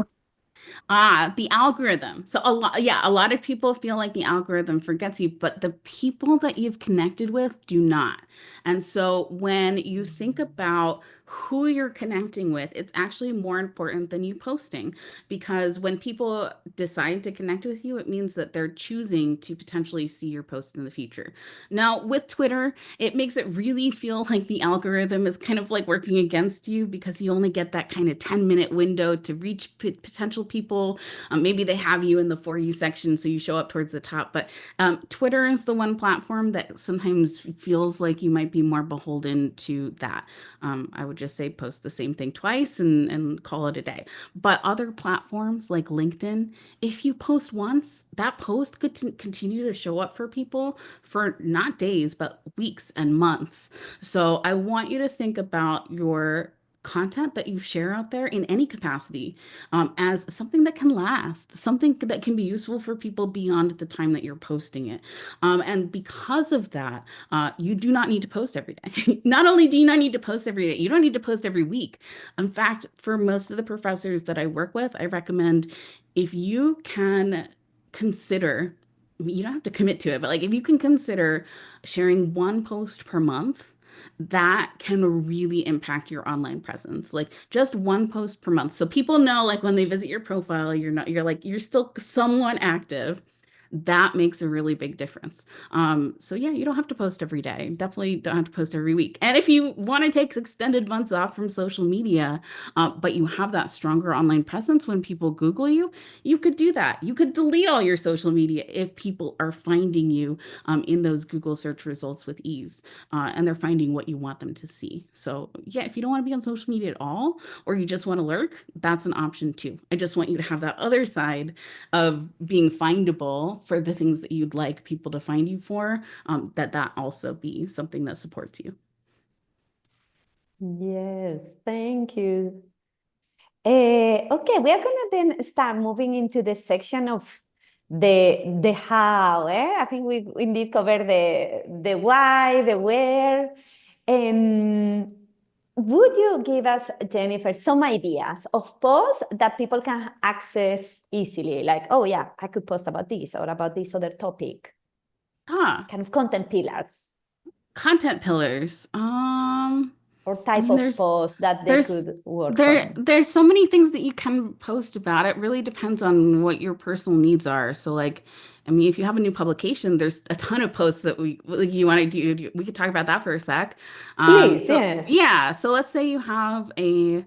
Ah, the algorithm. So a lot of people feel like the algorithm forgets you, but the people that you've connected with do not. And so when you think about who you're connecting with, it's actually more important than you posting because when people decide to connect with you, it means that they're choosing to potentially see your post in the future. Now, with Twitter, it makes it really feel like the algorithm is kind of like working against you because you only get that kind of 10-minute window to reach potential people. Maybe they have you in the For You section, so you show up towards the top. But Twitter is the one platform that sometimes feels like you might be more beholden to that. I would just say post the same thing twice and call it a day. But other platforms like LinkedIn, if you post once, that post could continue to show up for people for not days, but weeks and months. So I want you to think about your content that you share out there in any capacity as something that can last, something that can be useful for people beyond the time that you're posting it. And because of that, you do not need to post every day. Not only do you not need to post every day, you don't need to post every week. In fact, for most of the professors that I work with, I recommend if you can consider, you don't have to commit to it, but like if you can consider sharing one post per month, that can really impact your online presence. Like just one post per month. So people know like when they visit your profile, you're still somewhat active. That makes a really big difference. So yeah, you don't have to post every day. Definitely don't have to post every week. And if you want to take extended months off from social media, but you have that stronger online presence when people Google you, you could do that. You could delete all your social media if people are finding you in those Google search results with ease, and they're finding what you want them to see. So yeah, if you don't want to be on social media at all, or you just want to lurk, that's an option too. I just want you to have that other side of being findable for the things that you'd like people to find you for, that also be something that supports you. Yes, thank you. Okay, we are gonna then start moving into the section of the how. I think we indeed covered the why, the where. Would you give us, Jennifer, some ideas of posts that people can access easily? Like, oh yeah, I could post about this or about this other topic. Ah, Kind of content pillars content pillars. or I type mean, of posts that they there's could work for them. there's so many things that you can post about. It really depends on what your personal needs are. So like, I mean, if you have a new publication, there's a ton of posts that we like you want to do. We could talk about that for a sec. Please, So yes. yeah, so let's say you have a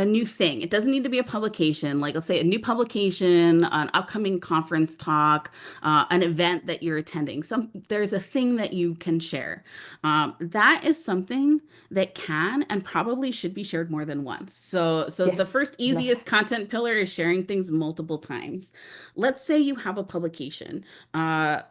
new thing. It doesn't need to be a publication. Like, let's say a new publication, an upcoming conference talk, an event that you're attending. There's a thing that you can share. That is something that can and probably should be shared more than once. So the Yes, first love easiest that. content pillar is sharing things multiple times. Let's say you have a publication.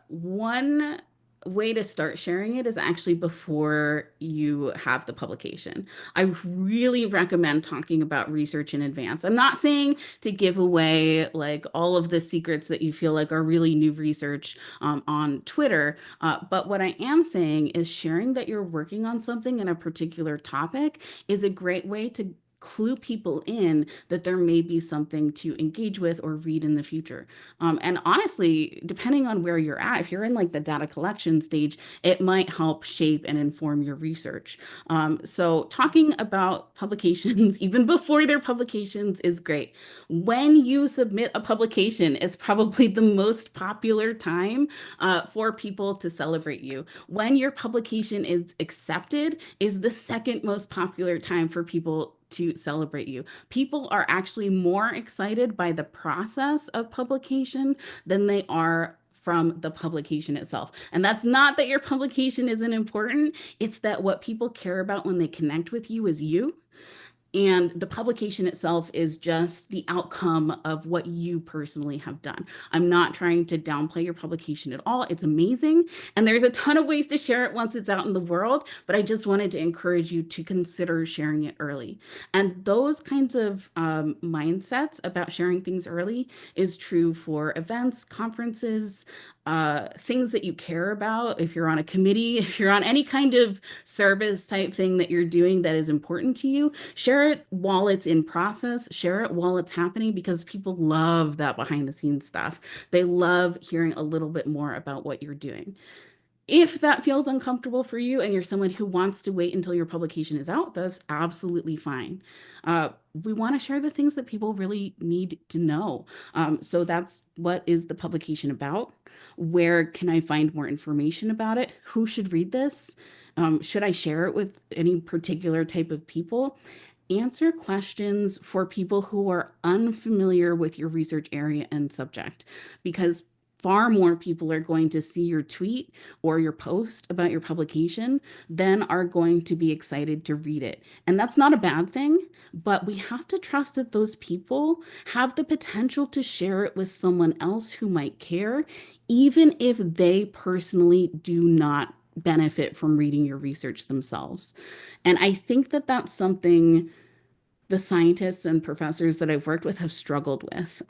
One way to start sharing it is actually before you have the publication. I really recommend talking about research in advance. I'm not saying to give away like all of the secrets that you feel like are really new research on Twitter, but what I am saying is sharing that you're working on something in a particular topic is a great way to clue people in that there may be something to engage with or read in the future. And honestly, depending on where you're at, if you're in like the data collection stage, it might help shape and inform your research. So talking about publications even before their publications is great. When you submit a publication is probably the most popular time for people to celebrate you. When your publication is accepted is the second most popular time for people to celebrate you. People are actually more excited by the process of publication than they are from the publication itself. And that's not that your publication isn't important, it's that what people care about when they connect with you is you. And the publication itself is just the outcome of what you personally have done. I'm not trying to downplay your publication at all. It's amazing. And there's a ton of ways to share it once it's out in the world. But I just wanted to encourage you to consider sharing it early. And those kinds of mindsets about sharing things early is true for events, conferences, things that you care about. If you're on a committee, if you're on any kind of service type thing that you're doing that is important to you, share it while it's in process, share it while it's happening because people love that behind the scenes stuff. They love hearing a little bit more about what you're doing. If that feels uncomfortable for you and you're someone who wants to wait until your publication is out, that's absolutely fine. We want to share the things that people really need to know. So that's what is the publication about? Where can I find more information about it? Who should read this? Should I share it with any particular type of people? Answer questions for people who are unfamiliar with your research area and subject, because far more people are going to see your tweet or your post about your publication than are going to be excited to read it. And that's not a bad thing, but we have to trust that those people have the potential to share it with someone else who might care, even if they personally do not benefit from reading your research themselves. And I think that that's something the scientists and professors that I've worked with have struggled with.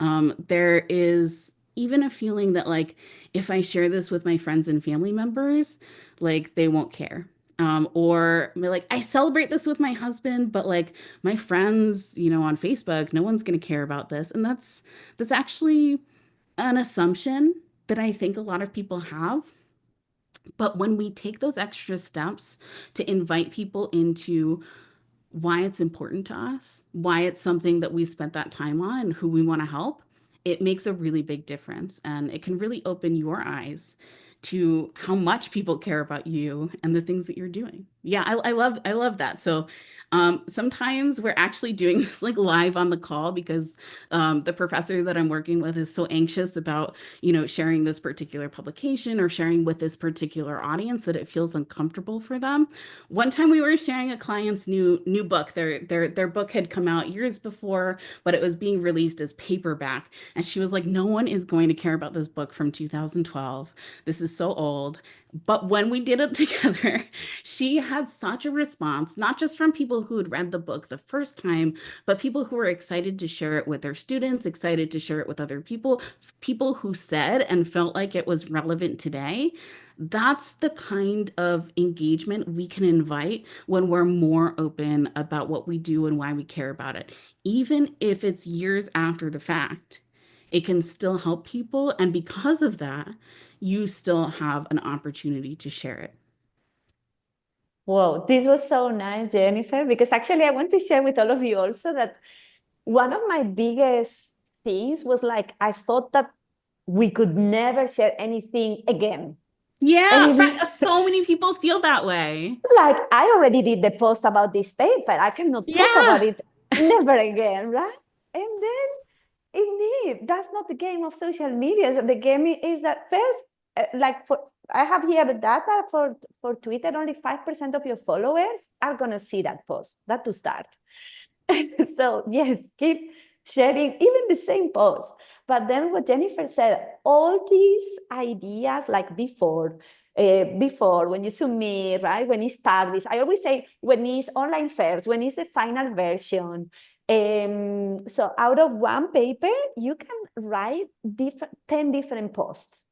There is even a feeling that, like, if I share this with my friends and family members, like, they won't care. Or like, I celebrate this with my husband, but like my friends, on Facebook, no one's going to care about this. And that's actually an assumption that I think a lot of people have. But when we take those extra steps to invite people into why it's important to us, why it's something that we spent that time on, and who we want to help, it makes a really big difference. And it can really open your eyes to how much people care about you and the things that you're doing. Yeah, I love that. So sometimes we're actually doing this like live on the call because the professor that I'm working with is so anxious about, sharing this particular publication or sharing with this particular audience that it feels uncomfortable for them. One time we were sharing a client's new book. Their book had come out years before, but it was being released as paperback. And she was like, no one is going to care about this book from 2012. This is so old. But when we did it together, she had such a response, not just from people who had read the book the first time, but people who were excited to share it with their students, excited to share it with other people, people who said and felt like it was relevant today. That's the kind of engagement we can invite when we're more open about what we do and why we care about it. Even if it's years after the fact, it can still help people. And because of that, you still have an opportunity to share it. Whoa, this was so nice, Jennifer, because actually I want to share with all of you also that one of my biggest things was like, I thought that we could never share anything again. Yeah, And so many people feel that way. like, I already did the post about this paper. I cannot talk about Yeah. it never again, right? And then, indeed, that's not the game of social media. The game is that first, like for I have here the data for Twitter, only 5% of your followers are gonna see that post. That to start. So yes, keep sharing even the same post. But then what Jennifer said, all these ideas like before when you submit, right? When it's published, I always say when it's online first, when it's the final version. So out of one paper, you can write 10 different posts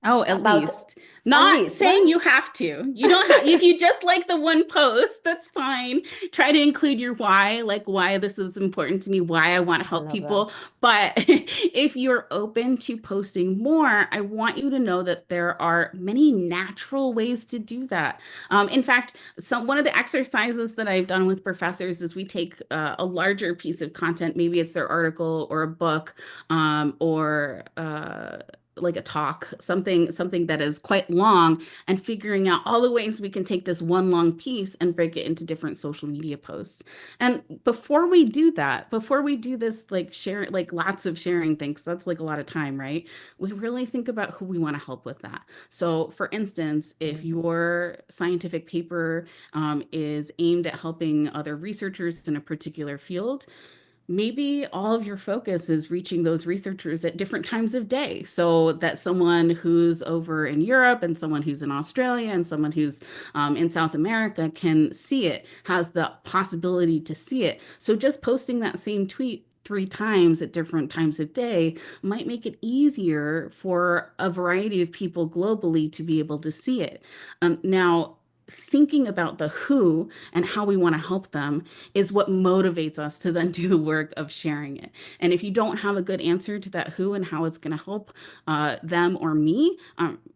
Oh, at about least. Not least, saying right? you have to. You don't have, if you just like the one post, that's fine. Try to include your why, like why this is important to me, why I want to I help love that. people. But if you're open to posting more, I want you to know that there are many natural ways to do that. In fact, one of the exercises that I've done with professors is we take a larger piece of content, maybe it's their article or a book, or like a talk, something that is quite long, and figuring out all the ways we can take this one long piece and break it into different social media posts. And before we do that, before we do this, like share, like lots of sharing things, that's like a lot of time, right? We really think about who we want to help with that. So for instance, if your scientific paper is aimed at helping other researchers in a particular field, maybe all of your focus is reaching those researchers at different times of day so that someone who's over in Europe and someone who's in Australia and someone who's in South America can see it, has the possibility to see it. So just posting that same tweet 3 times at different times of day might make it easier for a variety of people globally to be able to see it. Now, thinking about the who and how we want to help them is what motivates us to then do the work of sharing it. And if you don't have a good answer to that who and how it's going to help them or me,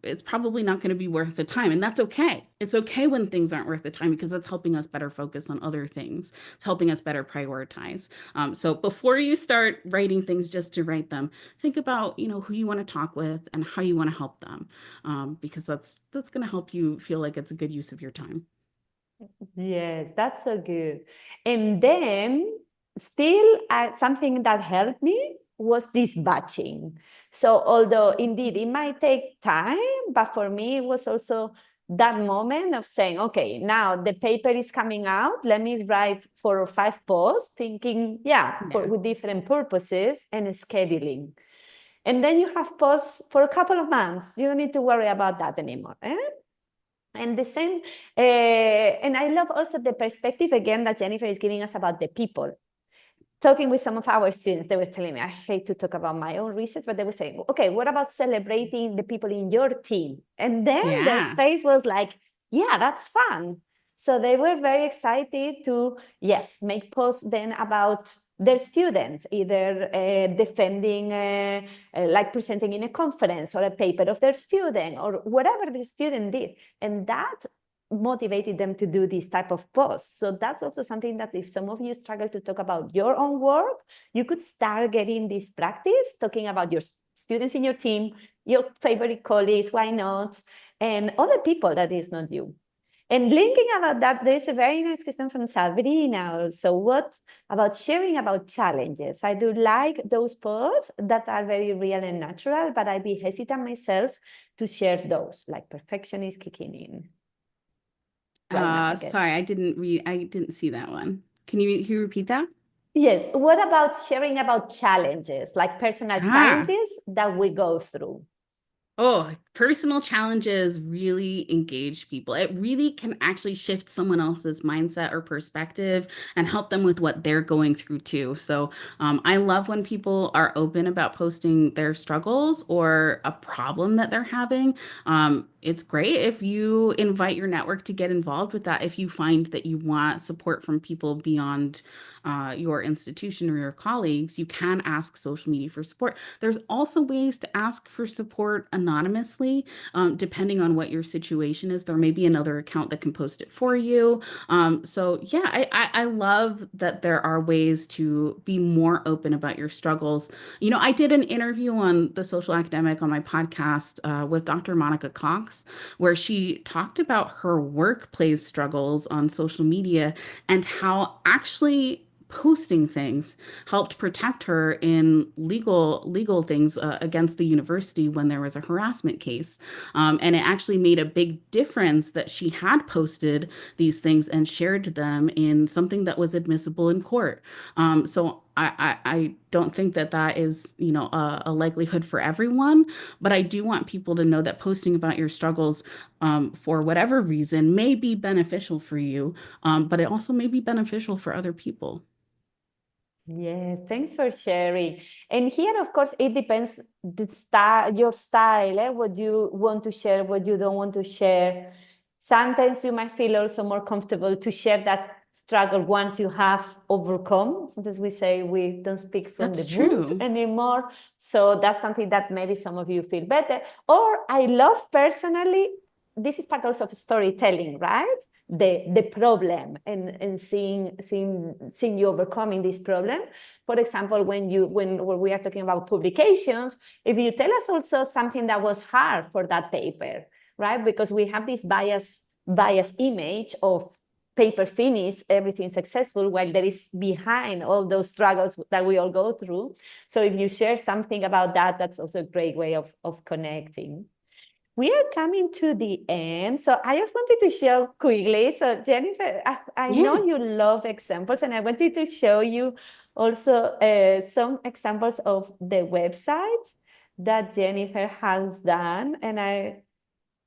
it's probably not going to be worth the time. And that's okay. It's okay when things aren't worth the time because that's helping us better focus on other things. It's helping us better prioritize. So before you start writing things just to write them, think about, who you want to talk with and how you want to help them, because that's going to help you feel like it's a good use of your time. Yes, that's so good. And then still something that helped me was this batching. So although indeed it might take time, but for me it was also that moment of saying, okay, now the paper is coming out. Let me write 4 or 5 posts, thinking, with different purposes and scheduling. And then you have posts for a couple of months. You don't need to worry about that anymore. And the same, and I love also the perspective again that Jennifer is giving us about the people. Talking with some of our students, they were telling me, I hate to talk about my own research, but they were saying, okay, what about celebrating the people in your team? And then their face was like, yeah, that's fun. So they were very excited to, yes, make posts then about their students, either defending, like presenting in a conference or a paper of their student or whatever the student did. And that motivated them to do this type of posts. So that's also something that if some of you struggle to talk about your own work, you could start getting this practice, talking about your students in your team, your favorite colleagues, why not, and other people that is not you. And linking about that, there's a very nice question from Sabrina. So what about sharing about challenges? I do like those posts that are very real and natural, but I'd be hesitant myself to share those, like perfectionist kicking in. Right now, I guess. Sorry, I didn't see that one. Can you repeat that? Yes. What about sharing about challenges, like personal challenges that we go through? Oh, Personal challenges really engage people. It really can actually shift someone else's mindset or perspective and help them with what they're going through too. So I love when people are open about posting their struggles or a problem that they're having. It's great if you invite your network to get involved with that. If you find that you want support from people beyond your institution or your colleagues, you can ask social media for support. There's also ways to ask for support anonymously, depending on what your situation is. There may be another account that can post it for you. So yeah, I love that there are ways to be more open about your struggles. You know, I did an interview on The Social Academic on my podcast with Dr. Monica Cox, where she talked about her workplace struggles on social media and how actually posting things helped protect her in legal things against the university when there was a harassment case. And it actually made a big difference that she had posted these things and shared them in something that was admissible in court. So I don't think that that is, you know, a likelihood for everyone, but I do want people to know that posting about your struggles for whatever reason may be beneficial for you, but it also may be beneficial for other people. Yes, thanks for sharing. And here, of course, it depends the style, your style, what you want to share, what you don't want to share. Sometimes you might feel also more comfortable to share that struggle once you have overcome. Sometimes we say we don't speak from the That's wound true. anymore. So that's something that maybe some of you feel better. Or I love personally, this is part also of storytelling, right? The problem and seeing you overcoming this problem. For example, when we are talking about publications, if you tell us also something that was hard for that paper, right? Because we have this bias image of paper finish, everything successful, while there is behind all those struggles that we all go through. So if you share something about that, that's also a great way of connecting. We are coming to the end. So I just wanted to show quickly. So Jennifer, I know Yeah. you love examples, and I wanted to show you also some examples of the websites that Jennifer has done. And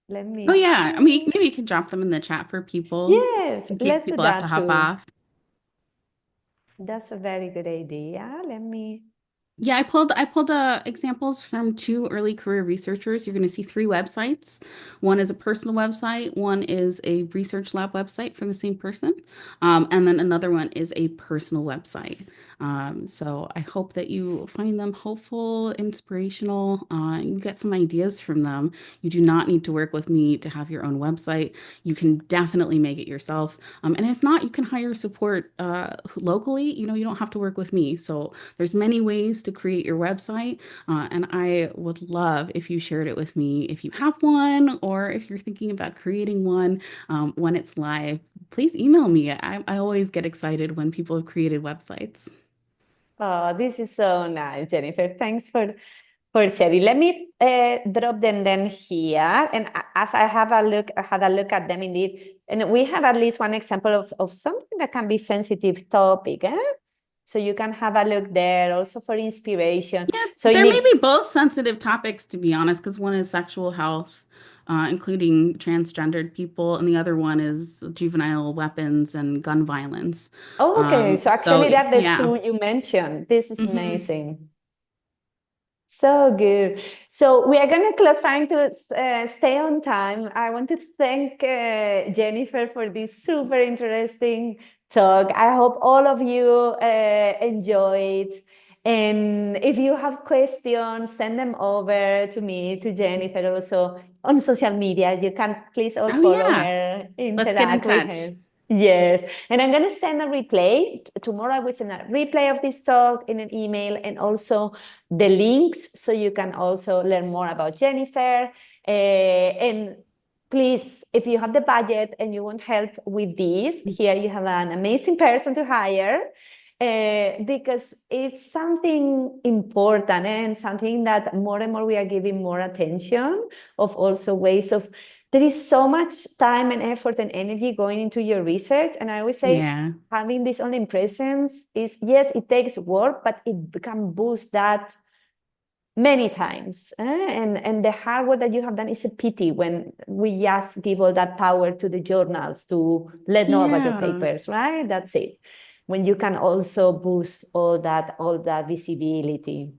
let Oh me yeah. I mean, see. maybe you can drop them in the chat for people Yes, in case let's do people have to that hop too. off. That's a very good idea. Let me. Yeah, I pulled examples from two early career researchers. You're going to see three websites. One is a personal website, one is a research lab website for the same person, and then another one is a personal website. So I hope that you find them helpful, inspirational, and you get some ideas from them. You do not need to work with me to have your own website. You can definitely make it yourself. And if not, you can hire support locally. You know, you don't have to work with me. So there's many ways to create your website, and I would love if you shared it with me if you have one or if you're thinking about creating one when it's live. Please email me. I always get excited when people have created websites. Oh, this is so nice, Jennifer. Thanks for sharing. Let me drop them then here. And as I have a look, I had a look at them indeed. And we have at least one example of something that can be sensitive topic. So you can have a look there also for inspiration. Yeah, So there in may it, be both sensitive topics, to be honest, because one is sexual health, including transgendered people, and the other one is juvenile weapons and gun violence. okay, so So actually they're the yeah. two you mentioned. This is Mhm. amazing. So good. So we are going to close, trying to stay on time. I want to thank Jennifer for this super interesting talk. I hope all of you enjoyed. And if you have questions, send them over to me, to Jennifer, also on social media. You can please all Oh follow yeah. her, Let's get in interact with touch. her. Yes, and I'm going to send a replay. Tomorrow I will send a replay of this talk in an email, and also the links so you can also learn more about Jennifer. And please, if you have the budget and you want help with this, here you have an amazing person to hire. Because it's something important and something that more and more we are giving more attention of, also ways of, there is so much time and effort and energy going into your research. And I always say, Yeah. having this online presence is, yes, it takes work, but it can boost that many times. And the hard work that you have done is a pity when we just give all that power to the journals to let know about your papers, right? That's it. When you can also boost all that visibility.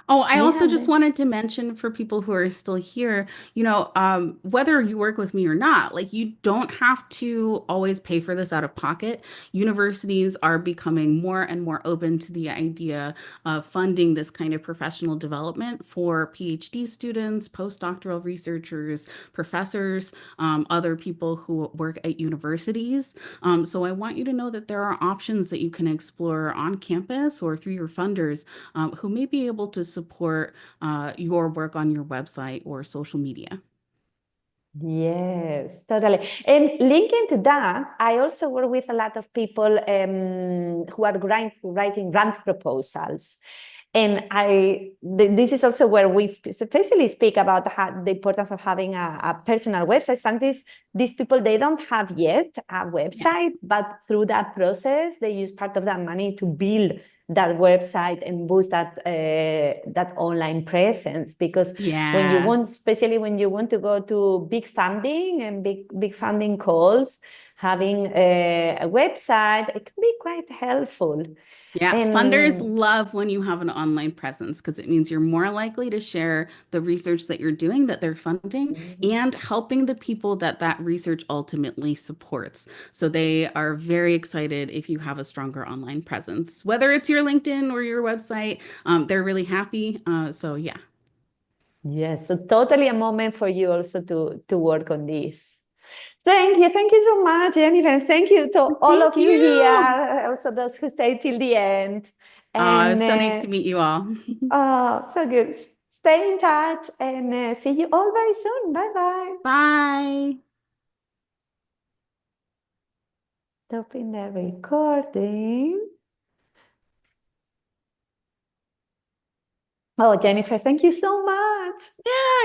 Oh, I also Yeah. just wanted to mention for people who are still here, whether you work with me or not, like you don't have to always pay for this out of pocket. Universities are becoming more and more open to the idea of funding this kind of professional development for PhD students, postdoctoral researchers, professors, other people who work at universities. So I want you to know that there are options that you can explore on campus or through your funders who may be able to support your work on your website or social media. Yes, totally. And linking to that, I also work with a lot of people who are writing grant proposals. And this is also where we especially speak about the importance of having a personal website. Sometimes these people, they don't have yet a website, but through that process, they use part of that money to build that website and boost that online presence. Because when you want, especially when you want to go to big funding and big funding calls, having a website, it can be quite helpful. Yeah, funders love when you have an online presence because it means you're more likely to share the research that you're doing, that they're funding, and helping the people that that research ultimately supports. So they are very excited if you have a stronger online presence, whether it's your LinkedIn or your website. They're really happy. So yeah. Yes, so totally a moment for you also to work on this. Thank you so much, Jennifer. And thank you to all of you here, also those who stayed till the end. And so nice to meet you all. Oh, so good. Stay in touch and see you all very soon. Bye-bye. Bye. Stopping the recording. Oh, Jennifer, thank you so much. Yeah.